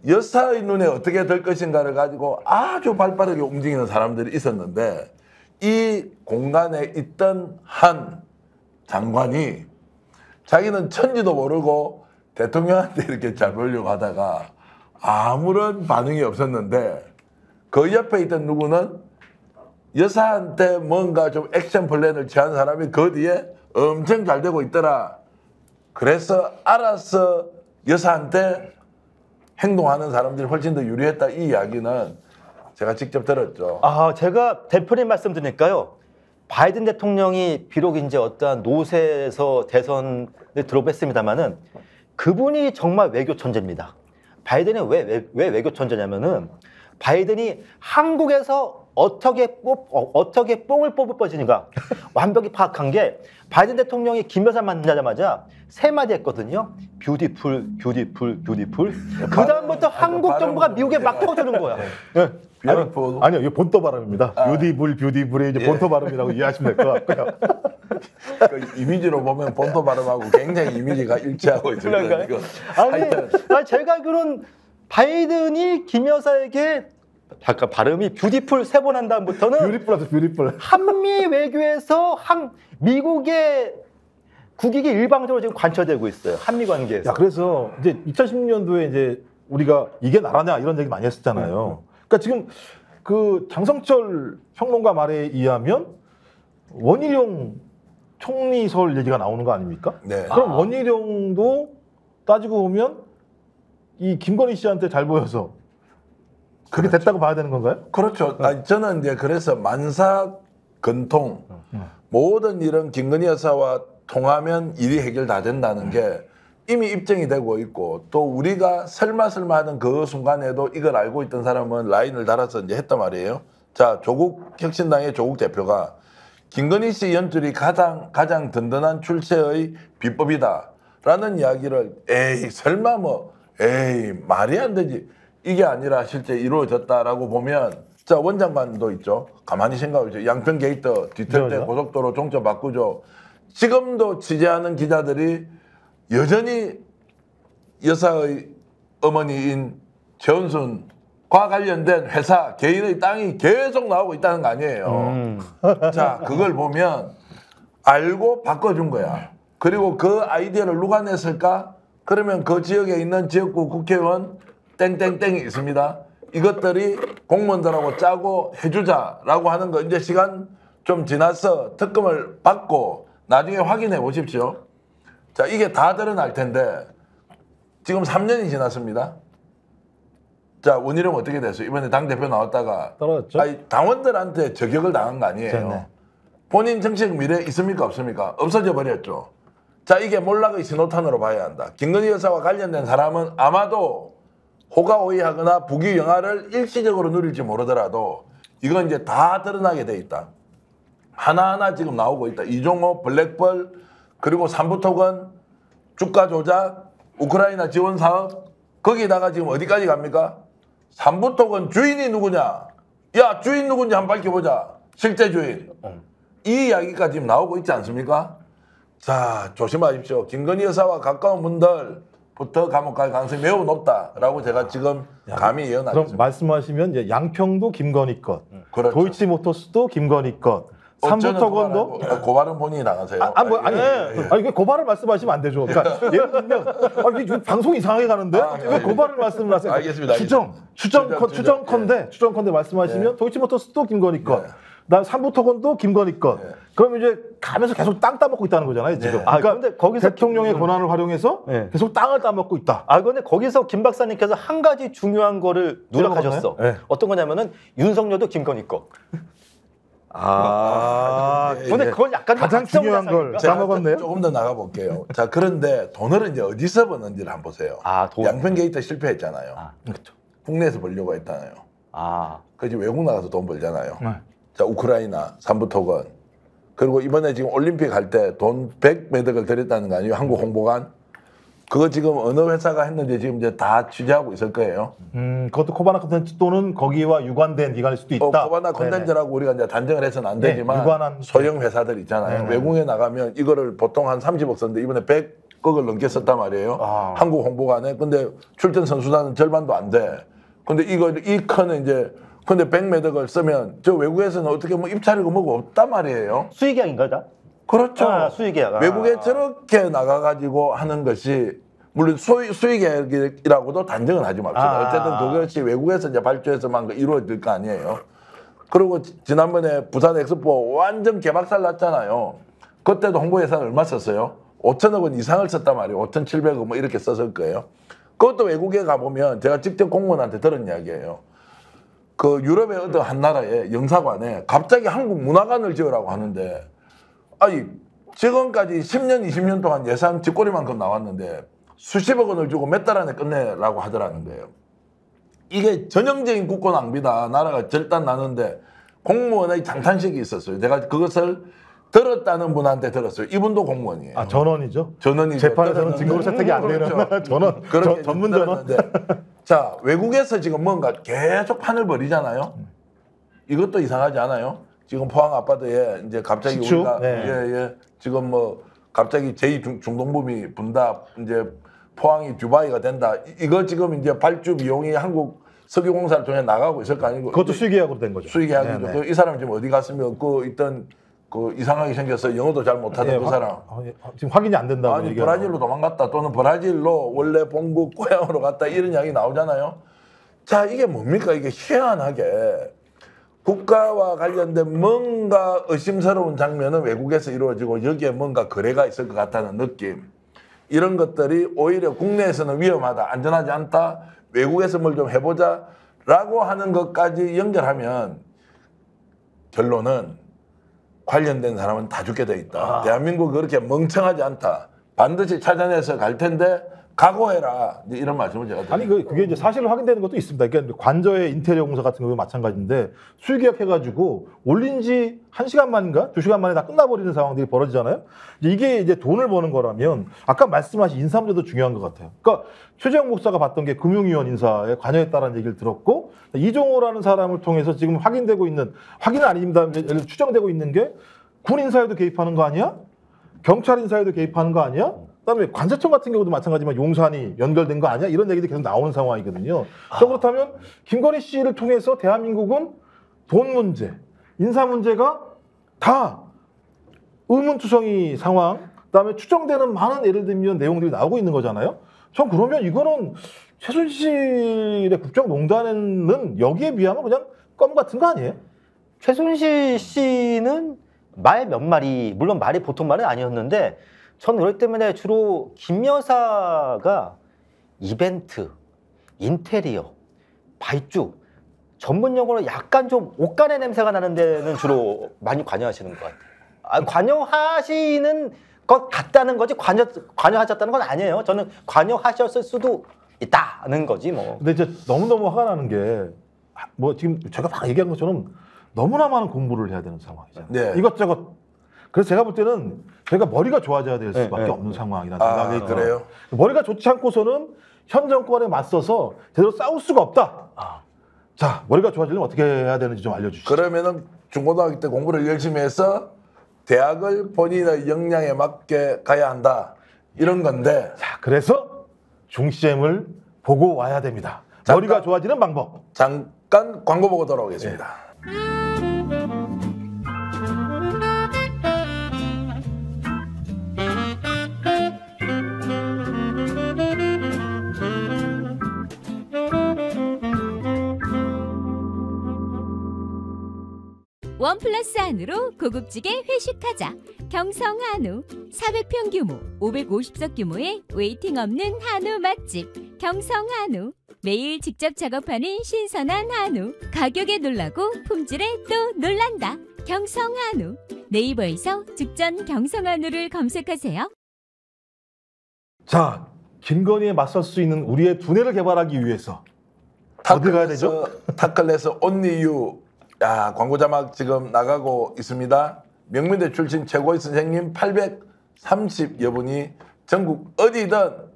여사의 눈에 어떻게 될 것인가를 가지고 아주 발빠르게 움직이는 사람들이 있었는데 이 공간에 있던 한 장관이 자기는 천지도 모르고 대통령한테 이렇게 잘 보려고 하다가 아무런 반응이 없었는데 그 옆에 있던 누구는 여사한테 뭔가 좀 액션 플랜을 취한 사람이 그 뒤에 엄청 잘 되고 있더라. 그래서 알아서 여사한테 행동하는 사람들이 훨씬 더 유리했다. 이 이야기는 제가 직접 들었죠. 제가 대표님 말씀 드리니까요. 바이든 대통령이 비록 이제 어떠한 노세에서 대선을 들어봤습니다만은 그분이 정말 외교 천재입니다. 바이든이 왜 외교 천재냐면은 바이든이 한국에서 어떻게 뽕을 뽑을 것인가 완벽히 파악한 게 바이든 대통령이 김 여사 만나자마자 세 마디 했거든요. 뷰티풀, 뷰티풀, 뷰티풀. 그 다음부터 한국 정부가 미국에 막 퍼주는 거야. 네. Beautiful. 아니요, 이거 본토 발음입니다. 뷰티풀, 뷰티풀이 이제 본토 발음이라고 이해하시면 될 것 같고요. 그 이미지로 보면 본토 발음하고 굉장히 이미지가 일치하고 있습니다. 그런가요? 이거. 아니, 하여튼 제가 알기로는 바이든이 김 여사에게 잠깐 발음이 뷰티풀 세 번 한 다음부터는 뷰티풀하죠, 뷰티풀. 한미 외교에서 미국의 국익이 일방적으로 지금 관철되고 있어요. 한미 관계에서. 야, 그래서 이제 2016년도에 이제 우리가 이게 나라냐 이런 얘기 많이 했었잖아요. 그러니까 지금 그 장성철 평론가 말에 의하면 원희룡 총리설 얘기가 나오는 거 아닙니까? 네. 그럼 원희룡도 따지고 보면 이 김건희 씨한테 잘 보여서 그게 그렇죠. 됐다고 봐야 되는 건가요? 그렇죠. 아니, 저는 이제 그래서 만사건통 모든 일은 김건희 여사와 통하면 일이 해결 다 된다는 게 이미 입증이 되고 있고 또 우리가 설마 하는 그 순간에도 이걸 알고 있던 사람은 라인을 달아서 이제 했단 말이에요. 자, 조국 혁신당의 조국 대표가 김건희 씨 연줄이 가장 든든한 출세의 비법이다라는 이야기를 설마 에이 말이 안 되지. 이게 아니라 실제 이루어졌다라고 보면 자 원장관도 있죠. 가만히 생각해보죠. 양평 게이트 뒤틀 때 그렇죠. 고속도로 종점 바꾸죠. 지금도 취재하는 기자들이 여전히 여사의 어머니인 최은순과 관련된 회사 개인의 땅이 계속 나오고 있다는 거 아니에요. 자 그걸 보면 알고 바꿔준 거야. 그리고 그 아이디어를 누가 냈을까? 그러면 그 지역에 있는 지역구 국회의원 땡땡땡이 있습니다. 이것들이 공무원들하고 짜고 해주자라고 하는 거 이제 시간 좀 지나서 특검을 받고 나중에 확인해 보십시오. 자 이게 다 드러날 텐데 지금 3년이 지났습니다. 자 원희룡 어떻게 됐어요? 이번에 당대표 나왔다가 떨어졌죠? 아니, 당원들한테 저격을 당한 거 아니에요. 네네. 본인 정치적 미래 있습니까 없습니까? 없어져 버렸죠. 자 이게 몰락의 신호탄으로 봐야 한다. 김건희 여사와 관련된 사람은 아마도 호가호위하거나 부귀영화를 일시적으로 누릴지 모르더라도 이건 이제 다 드러나게 돼 있다. 하나하나 지금 나오고 있다. 이종호, 블랙펄, 그리고 삼부토건, 주가 조작, 우크라이나 지원 사업 거기다가 지금 어디까지 갑니까? 삼부토건 주인이 누구냐? 야 주인 누군지 한번 밝혀보자. 실제 주인. 이 이야기가 지금 나오고 있지 않습니까? 자 조심하십시오. 김건희 여사와 가까운 분들부터 감옥 갈 가능성이 매우 높다라고 제가 지금 감히 그럼 예언하겠습니다. 말씀하시면 이제 양평도 김건희 것, 그렇죠. 도이치모터스도 김건희 것, 삼부토건도 고발은 본인이 나가세요. 아니 그 고발을 말씀하시면 안 되죠. 그러니까 예를 들면 이게 방송 이상하게 가는데 왜 고발을 말씀을 하세요? 알겠습니다. 추정컨대 말씀하시면 도이치모터스도 김건희 것, 그다음 삼부토건도 김건희 것. 그럼 이제 가면서 계속 땅 따먹고 있다는 거잖아요 지금. 네. 그러니까 근데 거기서 대통령의 권한을 활용해서 네. 계속 땅을 따먹고 있다. 근데 거기서 김 박사님께서 한 가지 중요한 거를 누락하셨어. 네. 어떤 거냐면은 윤석열도 김건희 거. 예, 근데 그건 약간 가장 중요한 걸 악성자상인가? 제가 까먹었네요. 조금 더 나가볼게요. 자 그런데 돈을 이제 어디서 버는지를 한번 보세요. 돈. 양평 게이트 실패했잖아요. 그렇죠. 국내에서 벌려고 했잖아요. 그지 외국 나가서 돈 벌잖아요. 네. 자 우크라이나 삼부토건 그리고 이번에 지금 올림픽 할 때 돈 100매덕을 들였다는 거 아니에요? 한국 홍보관 그거 지금 어느 회사가 했는지 지금 이제 다 취재하고 있을 거예요. 그것도 코바나 콘텐츠 또는 거기와 유관된 기관일 수도 있다. 코바나 콘텐츠라고 우리가 이제 단정을 해서는 안 되지만 유관한 소형 회사들 있잖아요. 외국에 나가면 이거를 보통 한 30억 썼는데 이번에 100억을 넘게 썼단 말이에요. 한국 홍보관에. 근데 출전 선수단은 절반도 안 돼. 근데 이 큰은 이제 근데 100매덕을 쓰면 저 외국에서는 어떻게 뭐 입찰이고 뭐가 없단 말이에요. 수의계약인가 다? 그렇죠. 수의계약. 외국에 저렇게 나가가지고 하는 것이 물론 수의계약이라고도 단정은 하지 맙시다. 어쨌든 그것이 외국에서 이제 발주해서만 이루어질 거 아니에요. 그리고 지난번에 부산 엑스포 완전 개박살 났잖아요. 그때도 홍보 예산 얼마 썼어요? 5천억 원 이상을 썼단 말이에요. 5,700억 뭐 이렇게 썼을 거예요. 그것도 외국에 가보면 제가 직접 공무원한테 들은 이야기예요. 그 유럽의 어떤 한 나라의 영사관에 갑자기 한국 문화관을 지으라고 하는데 아니 지금까지 10년 20년 동안 예산 쥐꼬리만큼 나왔는데 수십억 원을 주고 몇 달 안에 끝내라고 하더라는 거예요. 이게 전형적인 국고 낭비다. 나라가 절단 나는데 공무원의 장탄식이 있었어요. 내가 그것을 들었다는 분한테 들었어요. 이분도 공무원이에요. 아, 전원이죠. 전원이죠. 재판에서는 증거로 채택이 안 되는 그렇죠. 전원, 그렇게 전문 전원. 들었는데. 자, 외국에서 지금 뭔가 계속 판을 벌이잖아요. 이것도 이상하지 않아요? 지금 포항 아파트에 이제 갑자기 시추? 우리가 네. 지금 뭐 갑자기 제2중동부미 분다 이제 포항이 듀바이가 된다. 이거 지금 이제 발주 비용이 한국 석유공사를 통해 나가고 있을 거 아니고 그것도 수의계약으로 된 거죠. 수의계약이죠. 네, 네. 이 사람 지금 어디 갔으면 그 있던 그 이상하게 생겨서 영어도 잘 못하던 예, 그 사람. 지금 확인이 안 된다고 아니 얘기가 브라질로 도망갔다 또는 브라질로 원래 본국 고향으로 갔다 이런 이야기 나오잖아요. 자, 이게 뭡니까? 이게 희한하게 국가와 관련된 뭔가 의심스러운 장면은 외국에서 이루어지고 여기에 뭔가 거래가 있을 것 같다는 느낌. 이런 것들이 오히려 국내에서는 위험하다, 안전하지 않다, 외국에서 뭘 좀 해보자 라고 하는 것까지 연결하면 결론은 관련된 사람은 다 죽게 돼 있다. 대한민국이 그렇게 멍청하지 않다. 반드시 찾아내서 갈 텐데 각오해라. 이런 말씀을 제가 드립니다. 아니 그게 이제 사실로 확인되는 것도 있습니다. 그러니까 관저의 인테리어 공사 같은 경우 마찬가지인데 수의계약 해가지고 올린 지 1시간 만인가 2시간 만에 다 끝나버리는 상황들이 벌어지잖아요. 이게 이제 돈을 버는 거라면 아까 말씀하신 인사 문제도 중요한 것 같아요. 그러니까 최재형 목사가 봤던 게 금융위원 인사에 관여했다는 얘기를 들었고 이종호라는 사람을 통해서 지금 확인되고 있는 확인은 아닙니다. 추정되고 있는 게 군 인사에도 개입하는 거 아니야? 경찰 인사에도 개입하는 거 아니야? 그다음에 관세청 같은 경우도 마찬가지지만 용산이 연결된 거 아니야? 이런 얘기도 계속 나오는 상황이거든요. 자, 그렇다면 김건희 씨를 통해서 대한민국은 돈 문제, 인사 문제가 다 의문투성이 상황, 그다음에 추정되는 많은 예를 들면 내용들이 나오고 있는 거잖아요. 전 그러면 이거는 최순실의 국정농단에는 여기에 비하면 그냥 껌 같은 거 아니에요? 최순실 씨는 말 몇 마리, 물론 말이 보통 말은 아니었는데 저는 그렇기 때문에 주로 김 여사가 이벤트, 인테리어, 발주, 전문 용어로 약간 좀 옷간의 냄새가 나는 데는 주로 많이 관여하시는 것 같아요. 관여하시는 것 같다는 거지 관여하셨다는 건 아니에요. 저는 관여하셨을 수도 있다는 거지 뭐. 근데 이제 너무너무 화가 나는 게 뭐 지금 제가 막 얘기한 것처럼 너무나 많은 공부를 해야 되는 상황이잖아요. 네. 이것저것. 그래서 제가 볼 때는 저희가 머리가 좋아져야 될 수밖에 네, 없는 상황이라는 생각이 들어요. 그래요? 머리가 좋지 않고서는 현 정권에 맞서서 제대로 싸울 수가 없다. 자, 머리가 좋아지려면 어떻게 해야 되는지 좀 알려주시죠. 그러면은 중고등학교 때 공부를 열심히 해서 대학을 본인의 역량에 맞게 가야 한다. 이런 건데. 자, 그래서 중시엠을 보고 와야 됩니다. 잠깐. 머리가 좋아지는 방법. 잠깐 광고 보고 돌아오겠습니다. 원 플러스 안으로 고급지게 회식하자. 경성 한우 400평 규모, 550석 규모의 웨이팅 없는 한우 맛집. 경성 한우. 매일 직접 작업하는 신선한 한우. 가격에 놀라고 품질에 또 놀란다. 경성 한우. 네이버에서 직전 경성 한우를 검색하세요. 자, 김건희에 맞설 수 있는 우리의 두뇌를 개발하기 위해서 어디 가야 되죠? 타클래스 온리유. 야, 광고 자막 지금 나가고 있습니다. 명문대 출신 최고의 선생님 830여 분이 전국 어디든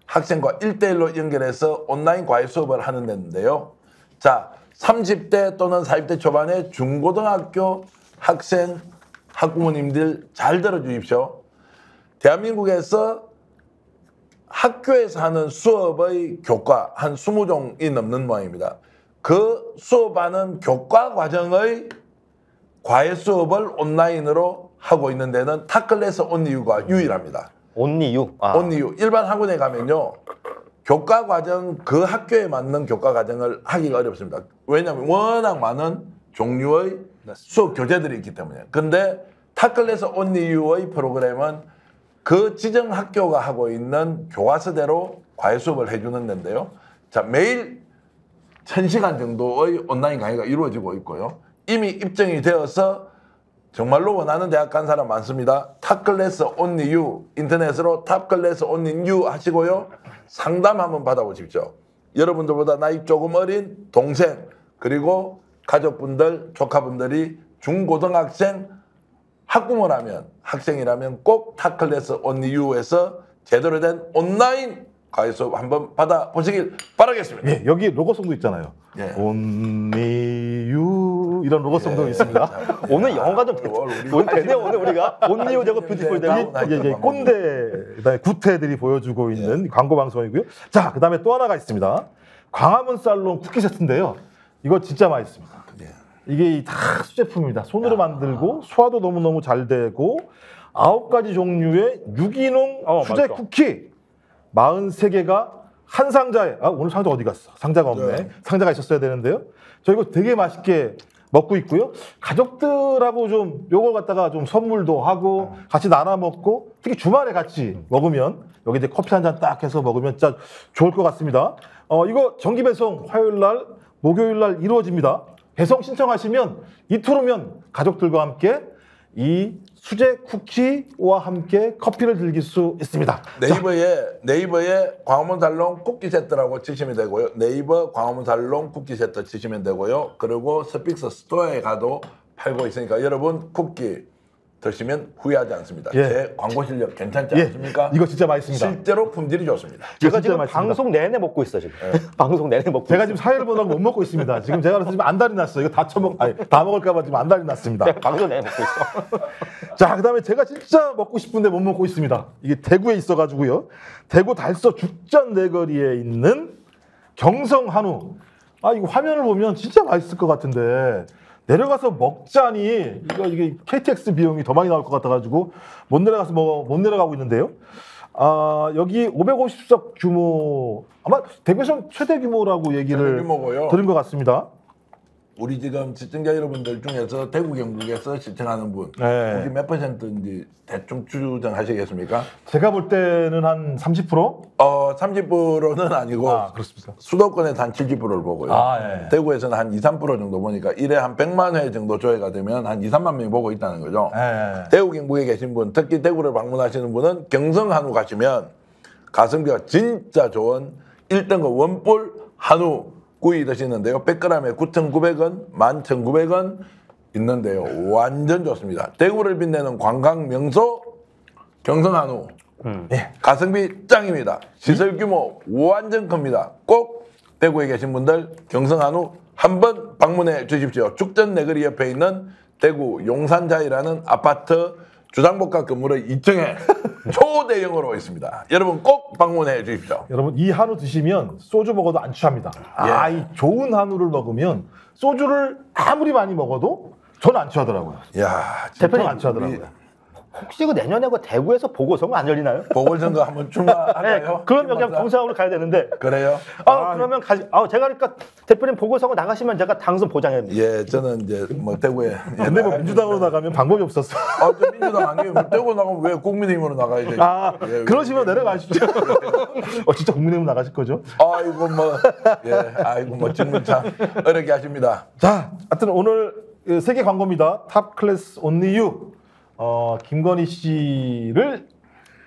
학생과 1대1로 연결해서 온라인 과외 수업을 하는 데인데요. 자, 30대 또는 40대 초반의 중고등학교 학생, 학부모님들 잘 들어주십시오. 대한민국에서 학교에서 하는 수업의 교과 한 20종이 넘는 모양입니다. 그 수업하는 교과 과정의 과외 수업을 온라인으로 하고 있는 데는 타클래스 온리유가 유일합니다. 온리유. 온리유. 일반 학원에 가면요. 교과 과정, 그 학교에 맞는 교과 과정을 하기가 어렵습니다. 왜냐하면 워낙 많은 종류의 수업 교재들이 있기 때문에. 근데 타클래스 온리유의 프로그램은 그 지정 학교가 하고 있는 교과서대로 과외 수업을 해주는 데인데요. 자, 매일 1000시간 정도의 온라인 강의가 이루어지고 있고요. 이미 입증이 되어서 정말로 원하는 대학 간 사람 많습니다. 탑클래스 온리유 인터넷으로 탑클래스 온리유 하시고요. 상담 한번 받아보십시오. 여러분들보다 나이 조금 어린 동생 그리고 가족분들, 조카분들이 중고등학생 학부모라면, 학생이라면 꼭 타클래스 온리유에서 제대로 된 온라인 과외 수업 한번 받아보시길 바라겠습니다. 예, 여기 로고송도 있잖아요. 예. Only you 이런 로고송도 있습니다. 오늘 영어가 좀 오늘 되네요. 오늘 우리가 온리오 되고 뷰티풀 되고. 이게 꼰대, 그다음에 구태들이 보여주고 있는 광고 방송이고요. 자, 그다음에 또 하나가 있습니다. 광화문 살롱 쿠키 세트인데요. 이거 진짜 맛있습니다. 이게 다 수제품입니다. 손으로 만들고 소화도 너무너무 잘 되고 9가지 종류의 유기농 수제 맛있어. 쿠키 43개가 한 상자에 오늘 상자 어디 갔어? 상자가 없네. 네. 상자가 있었어야 되는데요. 저 이거 되게 맛있게 먹고 있고요. 가족들하고 좀 요걸 갖다가 좀 선물도 하고 같이 나눠 먹고 특히 주말에 같이 먹으면 여기 이제 커피 한 잔 딱 해서 먹으면 진짜 좋을 것 같습니다. 이거 정기 배송 화요일 날, 목요일 날 이루어집니다. 배송 신청하시면 이틀 후면 가족들과 함께 이 수제 쿠키와 함께 커피를 즐길 수 있습니다. 네이버에 광화문 살롱 쿠키 세트라고 치시면 되고요. 네이버 광화문 살롱 쿠키 세트 치시면 되고요. 그리고 스픽스 스토어에 가도 팔고 있으니까 여러분 쿠키 드시면 후회하지 않습니다. 예. 제 광고 실력 괜찮지 예, 않습니까? 이거 진짜 맛있습니다. 실제로 품질이 좋습니다. 제가 진짜 지금 맛있습니다. 방송 내내 먹고 있어 지금. 방송 내내 먹고. 제가 지금 사회를 보다가 못 먹고 있습니다. 지금 제가 그래서 지금 안달이 났어요. 이거 다 먹을까봐 지금 안달이 났습니다. 있어요. 방송 내내 먹고 있어. 자, 그다음에 제가 진짜 먹고 싶은데 못 먹고 있습니다. 이게 대구에 있어가지고요. 대구 달서 죽전 내거리에 있는 경성 한우. 이거 화면을 보면 진짜 맛있을 것 같은데 내려가서 먹자니 이게 KTX 비용이 더 많이 나올 것 같아가지고 못 내려가고 있는데요. 여기 550석 규모 아마 대구에서 최대 규모라고 얘기를 최대 규모고요. 들은 것 같습니다. 우리 지금 시청자 여러분들 중에서 대구 경북에서 시청하는 분 네. 혹시 몇 %인지 대충 추정하시겠습니까? 제가 볼 때는 한 30%? 30%는 아니고 그렇습니까? 수도권에서 한 70%를 보고요. 예. 대구에서는 한 2, 3% 정도 보니까 일에 한 100만 회 정도 조회가 되면 한 2, 3만 명이 보고 있다는 거죠. 예. 대구 경북에 계신 분, 특히 대구를 방문하시는 분은 경성 한우 가시면 가성비가 진짜 좋은 1등급 원뿔 한우 구이 드시는데요. 100g에 9,900원, 11,900원 있는데요. 완전 좋습니다. 대구를 빛내는 관광 명소 경성 한우. 가성비 짱입니다. 시설 규모 완전 큽니다. 꼭 대구에 계신 분들 경성 한우 한번 방문해 주십시오. 죽전 내거리 옆에 있는 대구 용산자이라는 아파트 주상복합 건물의 2층에 초대형으로 있습니다. 여러분 꼭 방문해 주십시오. 여러분 이 한우 드시면 소주 먹어도 안 취합니다. 이 좋은 한우를 먹으면 소주를 아무리 많이 먹어도 저는 안 취하더라고요. 야, 대표님 안 취하더라고요. 혹시 그 내년에 그 대구에서 보궐선거 안 열리나요? 보궐선거 한번 출마할까요? 그럼 여기 경상으로 가야 되는데. 그래요? 그러면 제가 그러니까 대표님 보궐선거 나가시면 제가 당선 보장합니다. 예, 저는 이제 뭐 대구에. 근데 뭐 민주당으로 나가면 방법이 없었어. 저 민주당 아니에요. 대구 나가면 왜 국민의힘으로 나가야 돼요? 예, 그러시면 내려가십시오. 진짜 국민의힘 나가실 거죠? 아이고 뭐 질문 참 어렵게 하십니다. 자, 하여튼 오늘 세계 광고입니다. 탑 클래스 온리 유. 김건희 씨를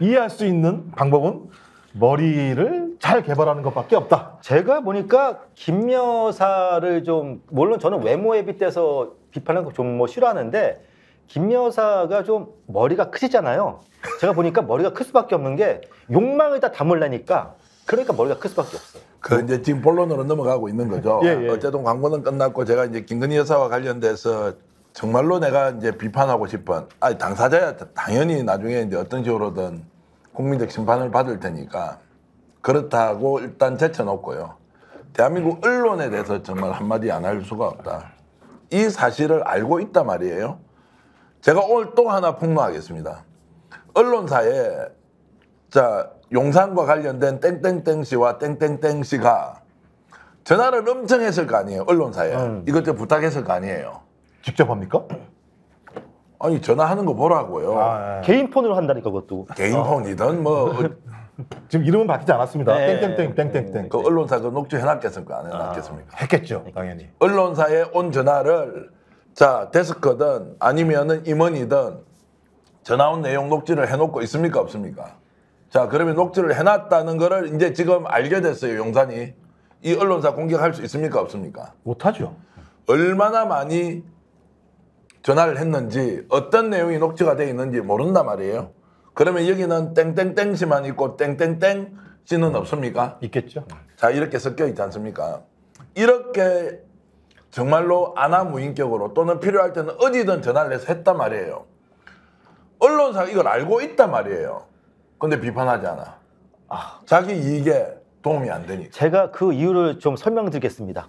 이해할 수 있는 방법은 머리를 잘 개발하는 것밖에 없다. 제가 보니까 김 여사를 좀 물론 저는 외모에 빗대서 비판하는 거 좀 뭐 싫어하는데 김 여사가 좀 머리가 크시잖아요. 제가 보니까 머리가 클 수밖에 없는 게 욕망을 다 담으려니까 그러니까 머리가 클 수밖에 없어요. 이제 지금 본론으로 넘어가고 있는 거죠. 예. 어쨌든 광고는 끝났고 제가 이제 김건희 여사와 관련돼서 정말로 내가 이제 비판하고 싶은 당사자야 당연히 나중에 이제 어떤 식으로든 국민적 심판을 받을 테니까 그렇다고 일단 제쳐놓고요. 대한민국 언론에 대해서 정말 한마디 안 할 수가 없다. 이 사실을 알고 있단 말이에요. 제가 오늘 또 하나 폭로하겠습니다. 언론사에 용산과 관련된 땡땡땡 씨와 땡땡땡 씨가 전화를 엄청 했을 거 아니에요. 언론사에. 이것 좀 부탁했을 거 아니에요. 직접 합니까? 아니 전화하는 거 보라고요. 개인 폰으로 한다니까 그것도. 개인 폰이든 뭐 지금 이름은 바뀌지 않았습니다. 네. 땡땡땡. 그 언론사 그 녹취 해놨겠습니까? 안 해놨겠습니까? 했겠죠, 당연히. 언론사에 온 전화를 데스크든 아니면은 임원이든 전화 온 내용 녹취를 해놓고 있습니까? 없습니까? 그러면 녹취를 해놨다는 거를 이제 지금 알게 됐어요. 용산이. 이 언론사 공격할 수 있습니까? 없습니까? 못하죠. 얼마나 많이 전화를 했는지 어떤 내용이 녹취가 되어 있는지 모른단 말이에요. 그러면 여기는 땡땡땡 씨만 있고 땡땡땡 씨는 없습니까? 있겠죠. 자, 이렇게 섞여 있지 않습니까? 이렇게 정말로 아나무인격으로 또는 필요할 때는 어디든 전화를 해서 했단 말이에요. 언론사가 이걸 알고 있단 말이에요. 근데 비판하지 않아. 자기 이익에 도움이 안 되니까. 제가 그 이유를 좀 설명드리겠습니다.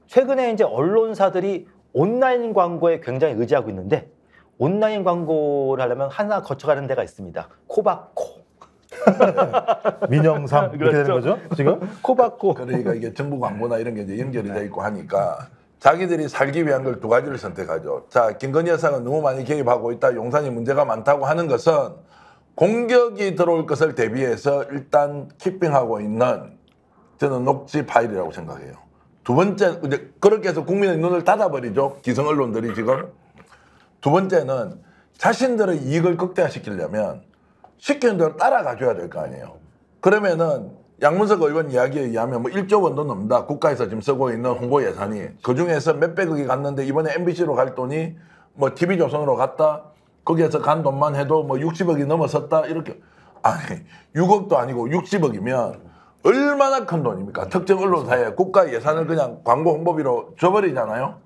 최근에 이제 언론사들이 온라인 광고에 굉장히 의지하고 있는데 온라인 광고를 하려면 하나 거쳐가는 데가 있습니다. 코바코. 민영삼 이렇게 되는 거죠 지금? 코바코. 그러니까 이게 정부 광고나 이런 게 이제 연결이 돼 있고 하니까 자기들이 살기 위한 걸 두 가지를 선택하죠. 자, 김건희 여사가 너무 많이 개입하고 있다. 용산이 문제가 많다고 하는 것은 공격이 들어올 것을 대비해서 일단 키핑하고 있는 저는 녹취 파일이라고 생각해요. 두 번째, 이제 그렇게 해서 국민의 눈을 닫아버리죠. 기성 언론들이 지금. 두 번째는 자신들의 이익을 극대화시키려면 시키는 대로 따라가줘야 될 거 아니에요. 그러면은 양문석 의원 이야기에 의하면 뭐 1조 원도 넘다. 국가에서 지금 쓰고 있는 홍보 예산이. 그중에서 몇백억이 갔는데 이번에 MBC로 갈 돈이 뭐 TV조선으로 갔다. 거기에서 간 돈만 해도 뭐 60억이 넘어섰다. 이렇게. 아니 6억도 아니고 60억이면 얼마나 큰 돈입니까? 특정 언론사에 국가 예산을 그냥 광고 홍보비로 줘버리잖아요.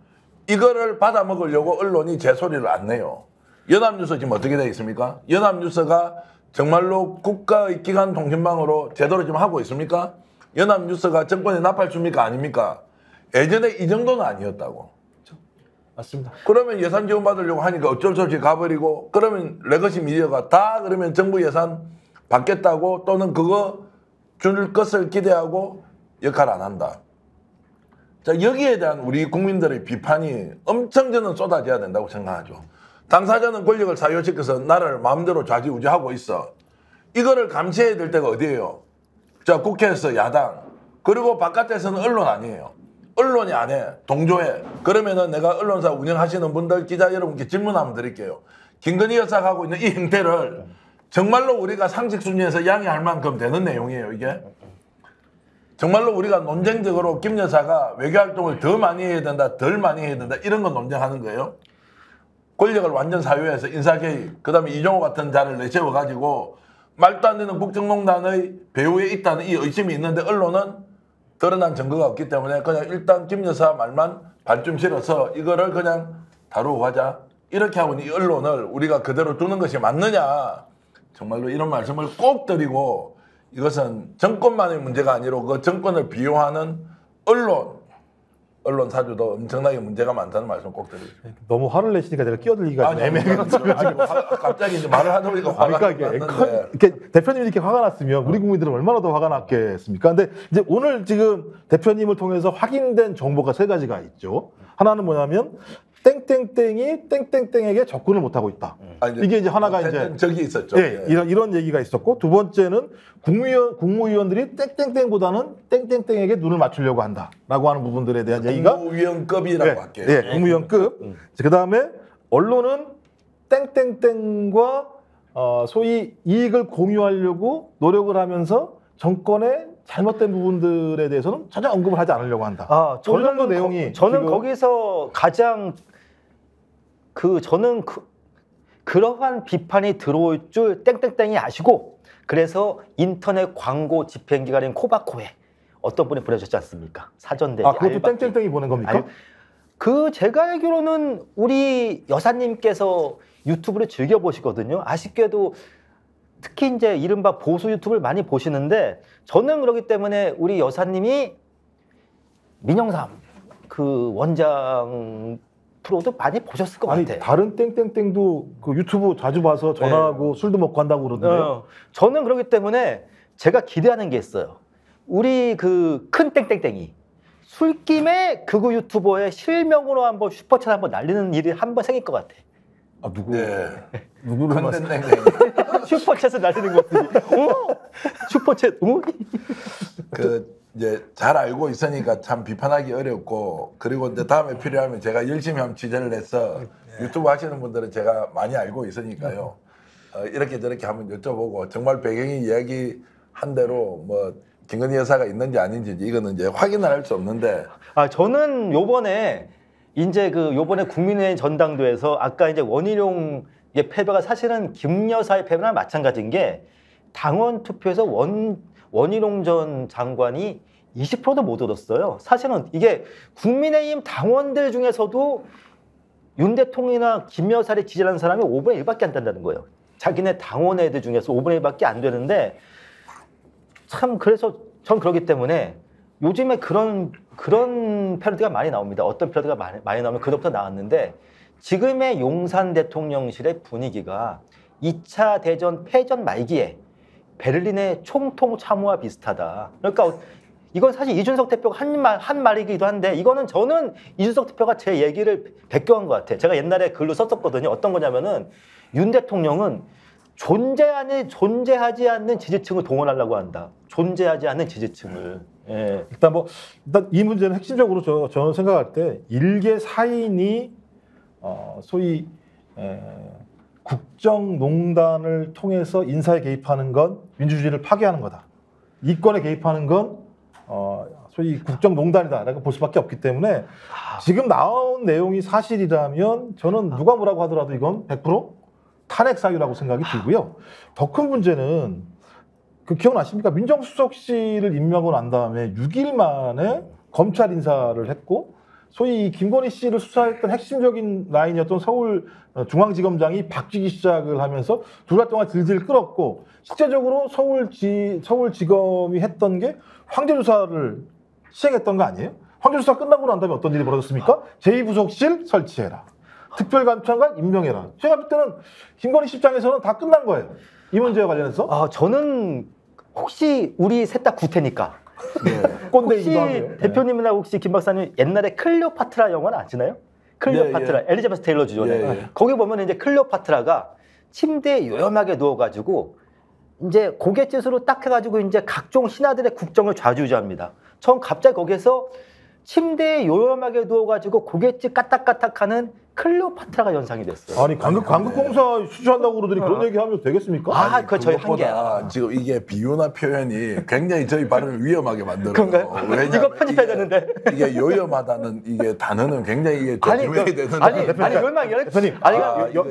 이거를 받아먹으려고 언론이 제소리를 안 내요. 연합뉴스 지금 어떻게 되어 있습니까? 연합뉴스가 정말로 국가의 기관 통신망으로 제대로 지금 하고 있습니까? 연합뉴스가 정권에 나팔 줍니까? 아닙니까? 예전에 이 정도는 아니었다고. 맞습니다. 그러면 예산 지원 받으려고 하니까 어쩔 수 없이 가버리고 그러면 레거시 미디어가 다 그러면 정부 예산 받겠다고 또는 그거 줄 것을 기대하고 역할 안 한다. 자, 여기에 대한 우리 국민들의 비판이 엄청 저는 쏟아져야 된다고 생각하죠. 당사자는 권력을 사유시켜서 나라를 마음대로 좌지우지하고 있어. 이거를 감시해야 될 때가 어디예요? 자, 국회에서 야당, 그리고 바깥에서는 언론 아니에요. 언론이 안 해, 동조해. 그러면은 내가 언론사 운영하시는 분들, 기자 여러분께 질문 한번 드릴게요. 김건희 여사가 하고 있는 이 행태를 정말로 우리가 상식 수준에서 양해할 만큼 되는 내용이에요, 이게? 정말로 우리가 논쟁적으로 김 여사가 외교활동을 더 많이 해야 된다, 덜 많이 해야 된다, 이런 건 논쟁하는 거예요? 권력을 완전 사유해서 인사개입, 그 다음에 이종호 같은 자를 내세워가지고 말도 안 되는 국정농단의 배후에 있다는 이 의심이 있는데 언론은 드러난 증거가 없기 때문에 그냥 일단 김 여사 말만 반쯤 실어서 이거를 그냥 다루고 가자. 이렇게 하고 있는 이 언론을 우리가 그대로 두는 것이 맞느냐. 정말로 이런 말씀을 꼭 드리고 이것은 정권만의 문제가 아니라 그 정권을 비호하는 언론 사주도 엄청나게 문제가 많다는 말씀 꼭 드리고. 너무 화를 내시니까 제가 끼어들기가 좀 애매해요. 갑자기 이제 말을 하다 보니까 화가 그러니까 났는데. 이렇게 대표님이 이렇게 화가 났으면 우리 국민들은 얼마나 더 화가 났겠습니까? 근데 이제 오늘 지금 대표님을 통해서 확인된 정보가 세 가지가 있죠. 하나는 뭐냐면 땡땡땡이 땡땡땡에게 접근을 못하고 있다. 이게 이제 하나가 이제 저기 있었죠. 예, 이런 얘기가 있었고 두 번째는 국무위원들이 땡땡땡보다는 땡땡땡에게 눈을 맞추려고 한다라고 하는 부분들에 대한 얘기가 국무위원급이라고 할게요. 예, 국무위원급. 그 다음에 언론은 땡땡땡과 소위 이익을 공유하려고 노력을 하면서 정권의 잘못된 부분들에 대해서는 전혀 언급을 하지 않으려고 한다. 어느 정도 내용이 저는 지금 거기서 가장 저는 그러한 비판이 들어올 줄 땡땡땡이 아시고 그래서 인터넷 광고 집행기관인 코바코에 어떤 분이 보내주셨지 않습니까? 사전대. 그것도 땡땡땡이 보낸 겁니까? 제가 알기로는 우리 여사님께서 유튜브를 즐겨 보시거든요. 아쉽게도 특히 이제 이른바 보수 유튜브를 많이 보시는데 저는 그렇기 때문에 우리 여사님이 민영삼 그 원장 프로도 많이 보셨을 것 같아요. 다른 땡땡땡도 그 유튜브 자주 봐서 전화하고 술도 먹고 한다고 그러던데요. 저는 그렇기 때문에 제가 기대하는 게 있어요. 우리 그 큰 땡땡땡이 술김에 극우 유튜버의 실명으로 한번 슈퍼챗 한번 날리는 일이 한번 생길 것 같아. 누구? 네. 누구를 말씀? 슈퍼챗을 날리는 것들이. 슈퍼챗. 이제 잘 알고 있으니까 참 비판하기 어렵고 그리고 이제 다음에 필요하면 제가 열심히 한번 취재를 해서 유튜브 하시는 분들은 제가 많이 알고 있으니까요. 이렇게 저렇게 한번 여쭤보고 정말 배경이 이야기한 대로 뭐 김건희 여사가 있는지 아닌지 이거는 이제 확인을 할 수 없는데. 저는 요번에 이제 그 요번에 국민의힘 전당대회에서 아까 이제 원희룡의 패배가 사실은 김 여사의 패배랑 마찬가지인 게 당원 투표에서 원희룡 전 장관이 20%도 못 얻었어요. 사실은 이게 국민의힘 당원들 중에서도 윤 대통령이나 김 여사를 지지하는 사람이 5분의 1밖에 안 된다는 거예요. 자기네 당원 애들 중에서 5분의 1밖에 안 되는데 참 그래서 전 그렇기 때문에 요즘에 그런 패러디가 많이 나옵니다. 어떤 패러디가 많이 나오면 그것부터 나왔는데 지금의 용산 대통령실의 분위기가 2차 대전 패전 말기에 베를린의 총통 참모와 비슷하다. 그러니까 이건 사실 이준석 대표가 한 말이기도 한데 이거는 저는 이준석 대표가 제 얘기를 베껴간 것 같아요. 제가 옛날에 글로 썼었거든요. 어떤 거냐면은 윤 대통령은 존재하지 않는 지지층을 동원하려고 한다. 존재하지 않는 지지층을. 예. 일단 이 문제는 핵심적으로 저는 생각할 때 일개 사인이 소위 국정농단을 통해서 인사에 개입하는 건 민주주의를 파괴하는 거다. 이권에 개입하는 건 소위 국정농단이다라고 볼 수밖에 없기 때문에 지금 나온 내용이 사실이라면 저는 누가 뭐라고 하더라도 이건 100% 탄핵 사유라고 생각이 들고요. 더 큰 문제는 그 기억나십니까? 민정수석실을 임명하고 난 다음에 6일 만에 검찰 인사를 했고 소위 김건희 씨를 수사했던 핵심적인 라인이었던 서울중앙지검장이 바뀌기 시작을 하면서 2달 동안 질질 끌었고 실제적으로 서울지검이 했던 게 황제조사를 시행했던 거 아니에요? 황제조사 끝나고 난 다음에 어떤 일이 벌어졌습니까? 제2부속실 설치해라. 특별감찰관 임명해라. 제가 볼 때는 김건희 씨 입장에서는 다 끝난 거예요. 이 문제와 관련해서. 저는 혹시 우리 셋 다 구태니까. 꼰대이기도 혹시 하고요. 대표님이나 혹시 김 박사님 옛날에 클레오파트라 영화는 아시나요? 클레오파트라, 엘리자베스 테일러 주전에. 거기 보면 이제 클레오파트라가 침대에 요염하게 누워가지고 이제 고갯짓으로 딱 해가지고 이제 각종 신하들의 국정을 좌지우지합니다. 전 갑자기 거기에서 침대에 요염하게 누워가지고 고갯짓 까딱까딱하는 클레오파트라가 연상이 됐어요. 아니 관극공사 수주한다고 그러더니 그런 얘기하면 되겠습니까? 그거 저희 한계야. 지금 이게 비유나 표현이 굉장히 저희 발언을 위험하게 만들어요. 그런가요? 왜냐하면 이거 편집해야 되는데. 이게 요염하다는 이게 단어는 굉장히 이게 조심해야 되는데. 아니 요염하게. 대표님,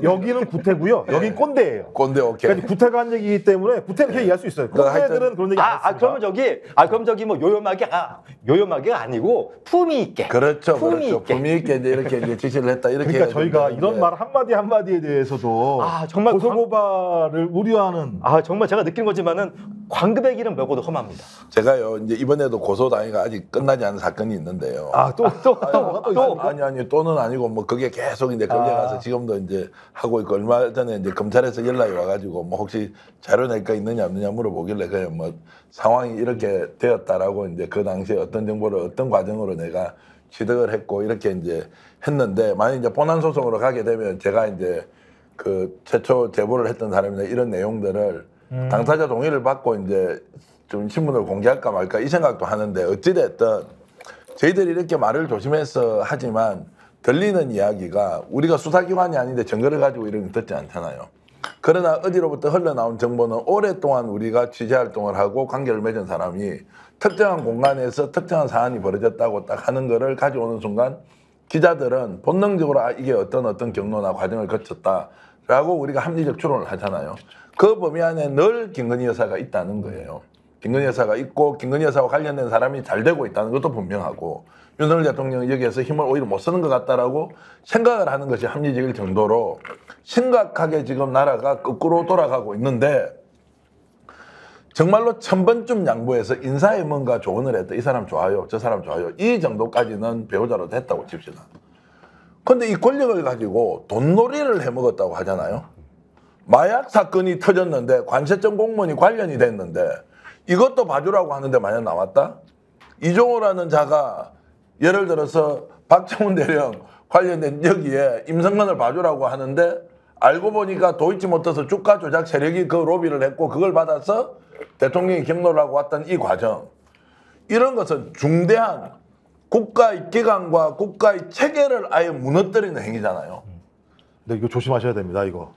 여기는 구태고요. 여긴 꼰대예요. 꼰대 오케이. 그러니까 구태가 한 얘기이기 때문에 구태는 그렇게 이해할 수 있어요. 꼰대들은 그런 얘기 안 했습니다. 그럼 저기 뭐 요염하게가 아니고 품위 있게. 그렇죠. 품위 있게. 품위 있게 이렇게 이제 지시를 했다 이렇게. 그러니까 저희가 이런 말 한마디 한마디에 대해서도 정말 고소고발을 우려하는 정말 제가 느낀 거지만은 광급의 길은 메고도 험합니다. 제가요 이제 이번에도 고소당해가 아직 끝나지 않은 사건이 있는데요. 아니 또는 아니고 뭐 그게 계속 이제 걸려가서 지금도 이제 하고 있고 얼마 전에 이제 검찰에서 연락이 와가지고 뭐 혹시 자료 낼 거 있느냐 없느냐 물어보길래 그냥 뭐 상황이 이렇게 되었다라고 이제 그 당시에 어떤 정보를 어떤 과정으로 내가 취득을 했고 이렇게 이제 했는데 만약 이제 본안 소송으로 가게 되면 제가 이제 그 최초 제보를 했던 사람이나 이런 내용들을 당사자 동의를 받고 이제 좀 신문을 공개할까 말까 이 생각도 하는데 어찌됐든 저희들이 이렇게 말을 조심해서 하지만 들리는 이야기가 우리가 수사기관이 아닌데 증거를 가지고 이런 거 듣지 않잖아요. 그러나 어디로부터 흘러나온 정보는 오랫동안 우리가 취재활동을 하고 관계를 맺은 사람이 특정한 공간에서 특정한 사안이 벌어졌다고 딱 하는 거를 가져오는 순간 기자들은 본능적으로 이게 어떤 경로나 과정을 거쳤다라고 우리가 합리적 추론을 하잖아요. 그 범위 안에 늘 김건희 여사가 있다는 거예요. 김건희 여사가 있고 김건희 여사와 관련된 사람이 잘 되고 있다는 것도 분명하고 윤석열 대통령이 여기에서 힘을 오히려 못 쓰는 것 같다라고 생각을 하는 것이 합리적일 정도로 심각하게 지금 나라가 거꾸로 돌아가고 있는데 정말로 1000번쯤 양보해서 인사에 뭔가 조언을 했다. 이 사람 좋아요. 저 사람 좋아요. 이 정도까지는 배우자로 됐다고 칩시다. 근데 이 권력을 가지고 돈놀이를 해먹었다고 하잖아요. 마약 사건이 터졌는데 관세청 공무원이 관련이 됐는데 이것도 봐주라고 하는데 만약 나왔다? 이종호라는 자가 예를 들어서 박정훈 대령 관련된 여기에 임성근을 봐주라고 하는데 알고 보니까 도이치모터스 주가 조작 세력이 그 로비를 했고 그걸 받아서 대통령이 경로를 하고 왔던 이 과정 이런 것은 중대한 국가의 기관과 국가의 체계를 아예 무너뜨리는 행위잖아요. 근데 이거 조심하셔야 됩니다. 이거.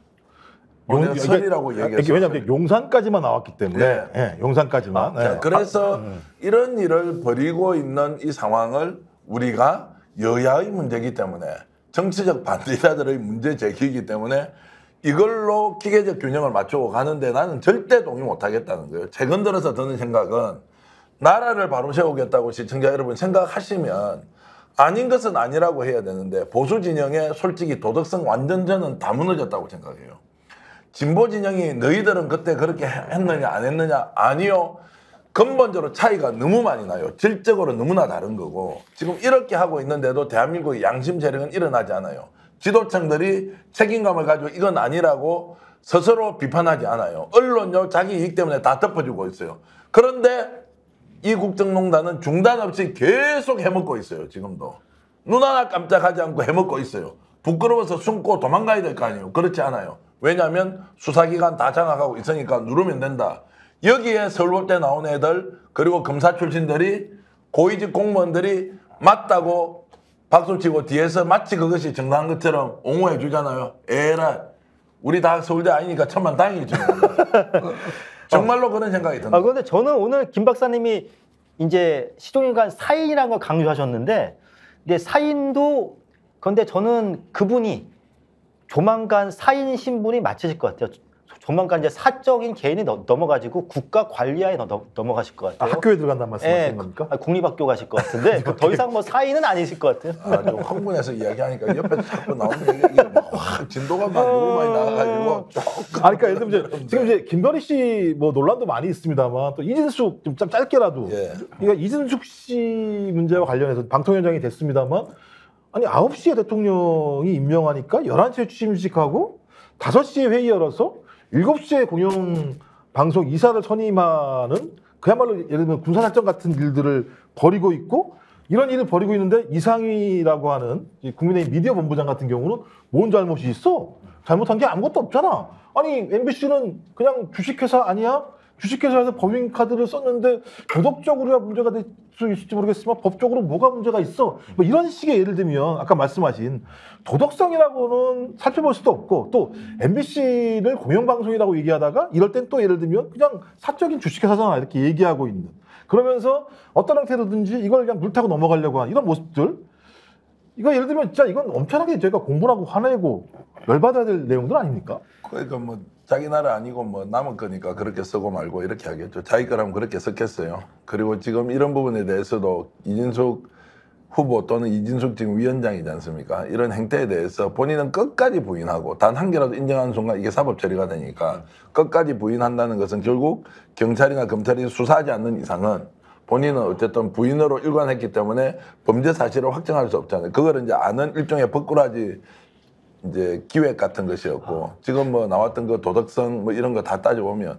설이라고 얘기했어요. 왜냐하면 용산까지만 나왔기 때문에 용산까지만. 그래서 이런 일을 벌이고 있는 이 상황을 우리가 여야의 문제이기 때문에 정치적 반대자들의 문제 제기이기 때문에 이걸로 기계적 균형을 맞추고 가는데 나는 절대 동의 못하겠다는 거예요. 최근 들어서 드는 생각은 나라를 바로 세우겠다고 시청자 여러분 생각하시면 아닌 것은 아니라고 해야 되는데 보수 진영의 솔직히 도덕성 완전 저는 다 무너졌다고 생각해요. 진보 진영이 너희들은 그때 그렇게 했느냐 안 했느냐 아니요. 근본적으로 차이가 너무 많이 나요. 질적으로 너무나 다른 거고 지금 이렇게 하고 있는데도 대한민국의 양심 재력은 일어나지 않아요. 지도층들이 책임감을 가지고 이건 아니라고 스스로 비판하지 않아요. 언론요 자기 이익 때문에 다 덮어주고 있어요. 그런데 이 국정농단은 중단 없이 계속 해먹고 있어요. 지금도. 눈 하나 깜짝하지 않고 해먹고 있어요. 부끄러워서 숨고 도망가야 될 거 아니에요. 그렇지 않아요. 왜냐하면 수사기관 다 장악하고 있으니까 누르면 된다. 여기에 서울법대 나온 애들 그리고 검사 출신들이 고위직 공무원들이 맞다고 박수치고 뒤에서 마치 그것이 정당한 것처럼 옹호해 주잖아요. 에라 우리 다 서울대 아니니까 천만 다행이죠. 정말로 그런 생각이 듭니다. 그런데 저는 오늘 김 박사님이 이제 시종일관 사인이라는 걸 강조하셨는데, 근데 사인도 그런데 저는 그분이 조만간 사인 신분이 맞으실 것 같아요. 조만간 이제 사적인 개인이 넘어가지고 국가 관리하에 넘어가실 것 같아요. 학교에 들어간다는 말씀하시는 겁니까? 국립학교 가실 것 같은데 더 이상 뭐 사인은 아니실 것 같아요. 좀 흥분해서 이야기하니까 옆에서 자꾸 나오는 얘기가 막 진도가 막 너무 많이 나가가지고 조금. 그러니까 예를 들면 지금 이제 김건희 씨 뭐 논란도 많이 있습니다만 또 이진숙 좀 짧게라도 예. 그러니까 이진숙 씨 문제와 관련해서 방통위원장이 됐습니다만 아니 9시에 대통령이 임명하니까 11시에 취임식하고 5시에 회의 열어서 7시에 공영방송 이사를 선임하는 그야말로 예를 들면 군사작전 같은 일들을 벌이고 있고 이런 일을 벌이고 있는데 이상희라고 하는 국민의힘 미디어 본부장 같은 경우는 뭔 잘못이 있어? 잘못한 게 아무것도 없잖아. 아니 MBC는 그냥 주식회사 아니야? 주식회사에서 법인카드를 썼는데 도덕적으로야 문제가 될 수 있을지 모르겠지만 법적으로 뭐가 문제가 있어? 뭐 이런 식의 예를 들면 아까 말씀하신 도덕성이라고는 살펴볼 수도 없고 또 MBC를 공영방송이라고 얘기하다가 이럴 땐 또 예를 들면 그냥 사적인 주식회사잖아 이렇게 얘기하고 있는 그러면서 어떤 형태로든지 이걸 그냥 물타고 넘어가려고 하는 이런 모습들 이거 예를 들면 진짜 이건 엄청나게 저희가 공부하고 화내고 열받아야 될 내용들 아닙니까? 그러니까 뭐 자기 나라 아니고 뭐 남은 거니까 그렇게 쓰고 말고 이렇게 하겠죠. 자기 거라면 그렇게 썼겠어요. 그리고 지금 이런 부분에 대해서도 이진숙 후보 또는 이진숙 지금 위원장이지 않습니까? 이런 행태에 대해서 본인은 끝까지 부인하고 단 한 개라도 인정하는 순간 이게 사법 처리가 되니까 끝까지 부인한다는 것은 결국 경찰이나 검찰이 수사하지 않는 이상은 본인은 어쨌든 부인으로 일관했기 때문에 범죄 사실을 확정할 수 없잖아요. 그걸 이제 아는 일종의 법꾸라지 이제 기획 같은 것이었고 지금 뭐 나왔던 그 도덕성 뭐 이런 거 다 따져보면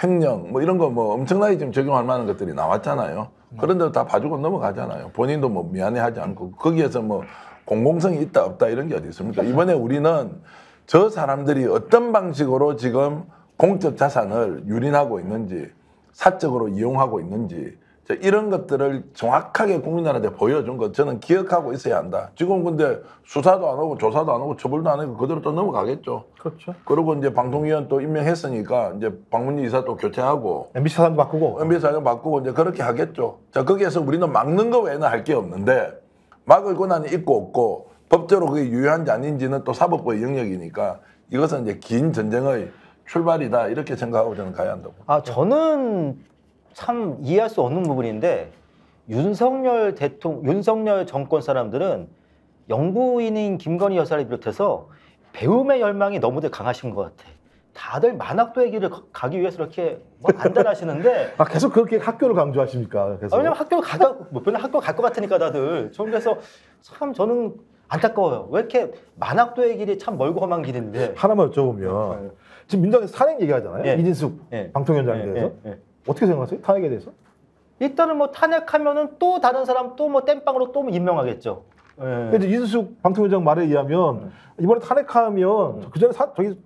횡령 뭐 이런 거 뭐 엄청나게 지금 적용할 만한 것들이 나왔잖아요. 그런데 다 봐주고 넘어가잖아요. 본인도 뭐 미안해하지 않고 거기에서 뭐 공공성이 있다 없다 이런 게 어디 있습니까? 이번에 우리는 저 사람들이 어떤 방식으로 지금 공적 자산을 유린하고 있는지 사적으로 이용하고 있는지 이런 것들을 정확하게 국민들한테 보여준 것 저는 기억하고 있어야 한다. 지금 근데 수사도 안 하고 조사도 안 하고 처벌도 안 하고 그대로 또 넘어가겠죠. 그렇죠. 그리고 이제 방통위원 또 임명했으니까 이제 방문리 이사 또 교체하고 MBC 사장도 바꾸고 MBC 사장 바꾸고 이제 그렇게 하겠죠. 자 거기에서 우리는 막는 거 외에는 할 게 없는데 막을 권한이 있고 없고 법적으로 그게 유효한지 아닌지는 또 사법부의 영역이니까 이것은 이제 긴 전쟁의 출발이다 이렇게 생각하고 저는 가야 한다고. 저는 참 이해할 수 없는 부분인데 윤석열 정권 사람들은 영부인인 김건희 여사를 비롯해서 배움의 열망이 너무들 강하신 것 같아. 다들 만학도의 길을 가기 위해서 이렇게 뭐 안달하시는데 계속 그렇게 학교를 강조하십니까? 계속. 왜냐면 학교 갈 것 같으니까 다들. 저는 그래서 참 저는 안타까워요. 왜 이렇게 만학도의 길이 참 멀고 험한 길인데. 하나만 여쭤보면 지금 민주당에서 탄핵 얘기하잖아요. 예. 이진숙 예. 방통위원장에 대해서. 어떻게 생각하세요? 탄핵에 대해서? 일단은 뭐 탄핵하면은 또 다른 사람 또 뭐 땜빵으로 또 임명하겠죠. 근데 이제 이진숙 방통위원장 말에 의하면 이번에 탄핵하면 그전에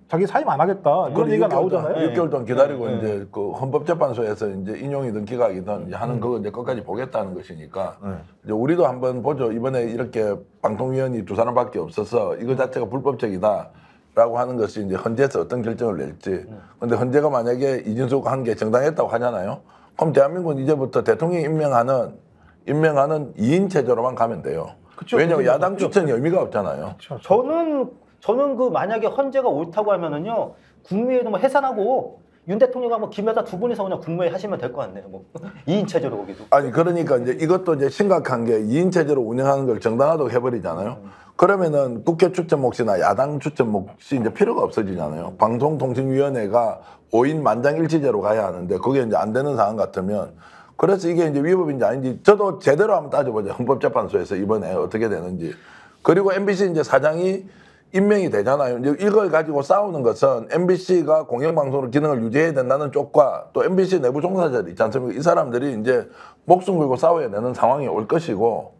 자기 사임 안 하겠다 이런 얘기가 나오잖아요. 6개월 동안 기다리고 이제 그 헌법재판소에서 이제 인용이든 기각이든 이제 하는 그거 이제 끝까지 보겠다는 것이니까 이제 우리도 한번 보죠. 이번에 이렇게 방통위원이 2사람밖에 없어서 이거 자체가 불법적이다. 라고 하는 것이 이제 헌재에서 어떤 결정을 낼지. 근데 헌재가 만약에 이진숙 한 게 정당했다고 하잖아요. 그럼 대한민국은 이제부터 대통령이 임명하는 2인 체제로만 가면 돼요. 그쵸, 왜냐하면 그게 야당 맞죠. 추천이 의미가 없잖아요. 저는 그 만약에 헌재가 옳다고 하면은요 국무회의도 뭐 해산하고 윤 대통령하고 김 여사 두 분이서 그냥 국무회의 하시면 될 것 같네요. 뭐 2인 체제로 거기도. 아니 그러니까 이제 이것도 이제 심각한 게 2인 체제로 운영하는 걸 정당화도 해버리잖아요. 그러면은 국회 추천 몫이나 야당 추천 몫이 이제 필요가 없어지잖아요. 방송통신위원회가 5인 만장일치제로 가야 하는데 그게 이제 안 되는 상황 같으면 그래서 이게 이제 위법인지 아닌지 저도 제대로 한번 따져보죠. 헌법재판소에서 이번에 어떻게 되는지. 그리고 MBC 이제 사장이 임명이 되잖아요. 이제 이걸 가지고 싸우는 것은 MBC가 공영방송으로 기능을 유지해야 된다는 쪽과 또 MBC 내부 종사자들 있지 않습니까? 이 사람들이 이제 목숨 걸고 싸워야 되는 상황이 올 것이고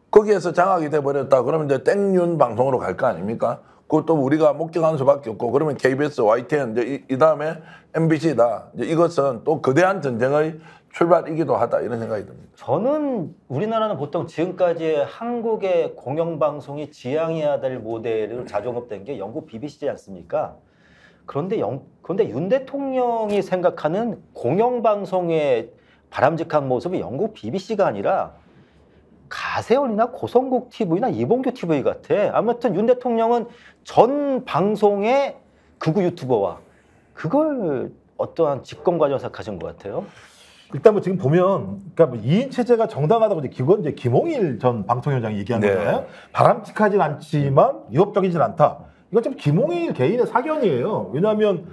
거기에서 장악이 돼버렸다. 그러면 이제 땡윤 방송으로 갈 거 아닙니까? 그것도 우리가 목격하는 수밖에 없고 그러면 KBS, YTN 이제 이 다음에 MBC다. 이제 이것은 또 거대한 전쟁의 출발이기도 하다 이런 생각이 듭니다. 저는 우리나라는 보통 지금까지 한국의 공영방송이 지향해야 될 모델을 자정업된 게 영국 BBC지 않습니까? 그런데 윤 대통령이 생각하는 공영방송의 바람직한 모습이 영국 BBC가 아니라 가세연이나 고성국 TV나 이봉규 TV 같아. 아무튼 윤 대통령은 전 방송의 극우 유튜버와 그걸 어떠한 집권 과정 생각하신 것 같아요? 일단 뭐 지금 보면 그러니까 뭐 2인 체제가 정당하다고 이제 김홍일 전 방통위원장이 얘기한 네. 거잖아요. 바람직하진 않지만 위협적이진 않다. 이건 좀 김홍일 개인의 사견이에요. 왜냐하면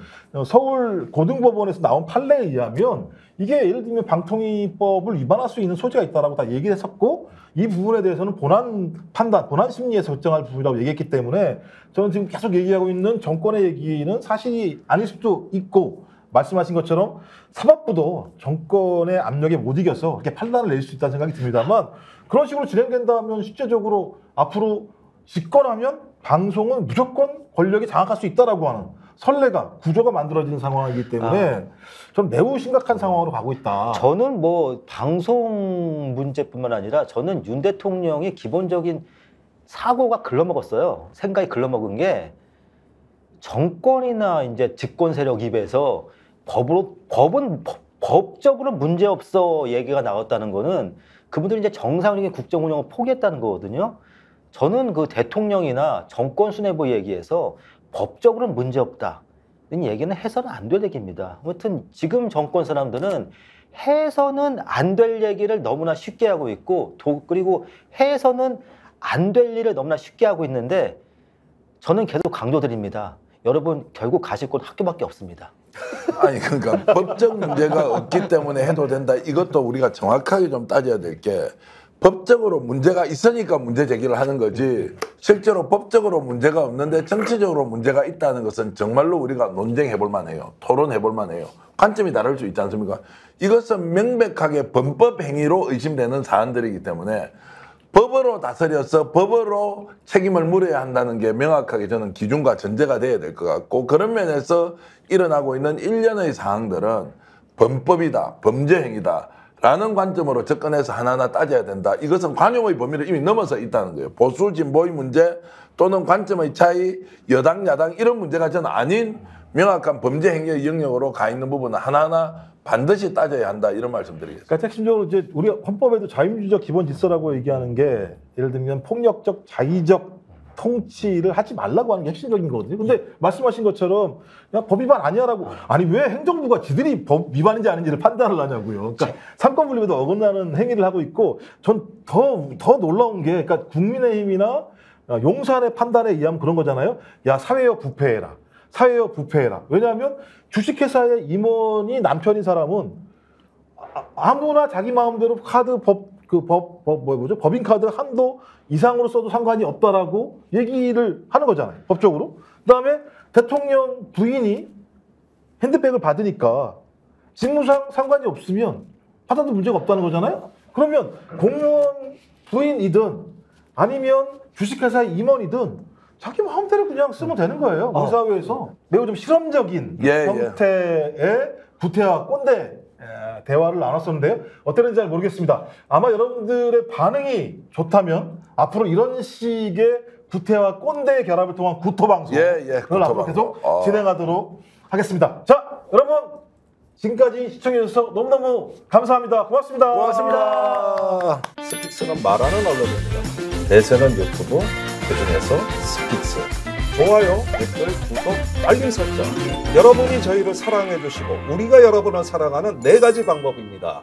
서울 고등법원에서 나온 판례에 의하면 이게 예를 들면 방통위법을 위반할 수 있는 소지가 있다라고 다 얘기를 했었고 이 부분에 대해서는 본안 판단, 본안 심리에서 결정할 부분이라고 얘기했기 때문에 저는 지금 계속 얘기하고 있는 정권의 얘기는 사실이 아닐 수도 있고 말씀하신 것처럼 사법부도 정권의 압력에 못 이겨서 그렇게 판단을 낼 수 있다는 생각이 듭니다만 그런 식으로 진행된다면 실제적으로 앞으로 집권하면 방송은 무조건 권력이 장악할 수 있다라고 하는 선례가 구조가 만들어지는 상황이기 때문에 저는 매우 심각한 상황으로 가고 있다. 저는 뭐 방송 문제뿐만 아니라 저는 윤 대통령이 기본적인 사고가 글러먹었어요. 생각이 글러먹은 게 정권이나 이제 집권 세력 입에서 법은 법적으로 문제 없어 얘기가 나왔다는 거는 그분들이 이제 정상적인 국정 운영을 포기했다는 거거든요. 저는 그 대통령이나 정권 수뇌부 얘기에서 법적으로는 문제 없다. 이 얘기는 해서는 안 될 얘기입니다. 아무튼 지금 정권 사람들은 해서는 안 될 얘기를 너무나 쉽게 하고 있고 그리고 해서는 안 될 일을 너무나 쉽게 하고 있는데 저는 계속 강조드립니다. 여러분 결국 가실 곳 학교밖에 없습니다. 아니 그러니까 법적 문제가 없기 때문에 해도 된다. 이것도 우리가 정확하게 좀 따져야 될 게 법적으로 문제가 있으니까 문제 제기를 하는 거지 실제로 법적으로 문제가 없는데 정치적으로 문제가 있다는 것은 정말로 우리가 논쟁해 볼 만해요. 토론해 볼 만해요. 관점이 다를 수 있지 않습니까? 이것은 명백하게 범법 행위로 의심되는 사안들이기 때문에 법으로 다스려서 법으로 책임을 물어야 한다는 게 명확하게 저는 기준과 전제가 돼야 될 것 같고 그런 면에서 일어나고 있는 일련의 사항들은 범법이다, 범죄 행위다 라는 관점으로 접근해서 하나하나 따져야 된다. 이것은 관용의 범위를 이미 넘어서 있다는 거예요. 보수, 진보의 문제 또는 관점의 차이, 여당, 야당 이런 문제가 저는 아닌 명확한 범죄 행위의 영역으로 가 있는 부분은 하나하나 반드시 따져야 한다 이런 말씀드리겠습니다. 그러니까 핵심적으로 이제 우리 헌법에도 자유민주적 기본 질서라고 얘기하는 게 예를 들면 폭력적 자의적 통치를 하지 말라고 하는 게 핵심적인 거거든요. 근데 말씀하신 것처럼 그냥 법 위반 아니야라고 아니 왜 행정부가 지들이 법 위반인지 아닌지를 판단을 하냐고요. 그러니까 삼권 분립에도 어긋나는 행위를 하고 있고 전 더 놀라운 게 그러니까 국민의힘이나 용산의 판단에 의하면 그런 거잖아요. 야 사회여 부패해라. 사회여 부패해라. 왜냐하면 주식회사의 임원이 남편인 사람은 아무나 자기 마음대로 카드 법인카드 한도 이상으로 써도 상관이 없다라고 얘기를 하는 거잖아요. 법적으로. 그다음에 대통령 부인이 핸드백을 받으니까 직무상 상관이 없으면 받아도 문제가 없다는 거잖아요. 그러면 공무원 부인이든 아니면 주식회사의 임원이든 자기 마음대로 그냥 쓰면 되는 거예요. 우리 사회에서 매우 좀 실험적인 형태의 구태와 꼰대 대화를 나눴었는데요. 어땠는지 잘 모르겠습니다. 아마 여러분들의 반응이 좋다면 앞으로 이런 식의 구태와 꼰대의 결합을 통한 구토방송을 앞으로 계속 진행하도록 하겠습니다. 자, 여러분 지금까지 시청해주셔서 너무너무 감사합니다. 고맙습니다. 고맙습니다. 스픽스는 말하는 언론입니다. 대세는 유튜브, 그중에서 스피츠. 좋아요, 댓글, 구독, 알림 설정. 여러분이 저희를 사랑해 주시고 우리가 여러분을 사랑하는 4가지 방법입니다.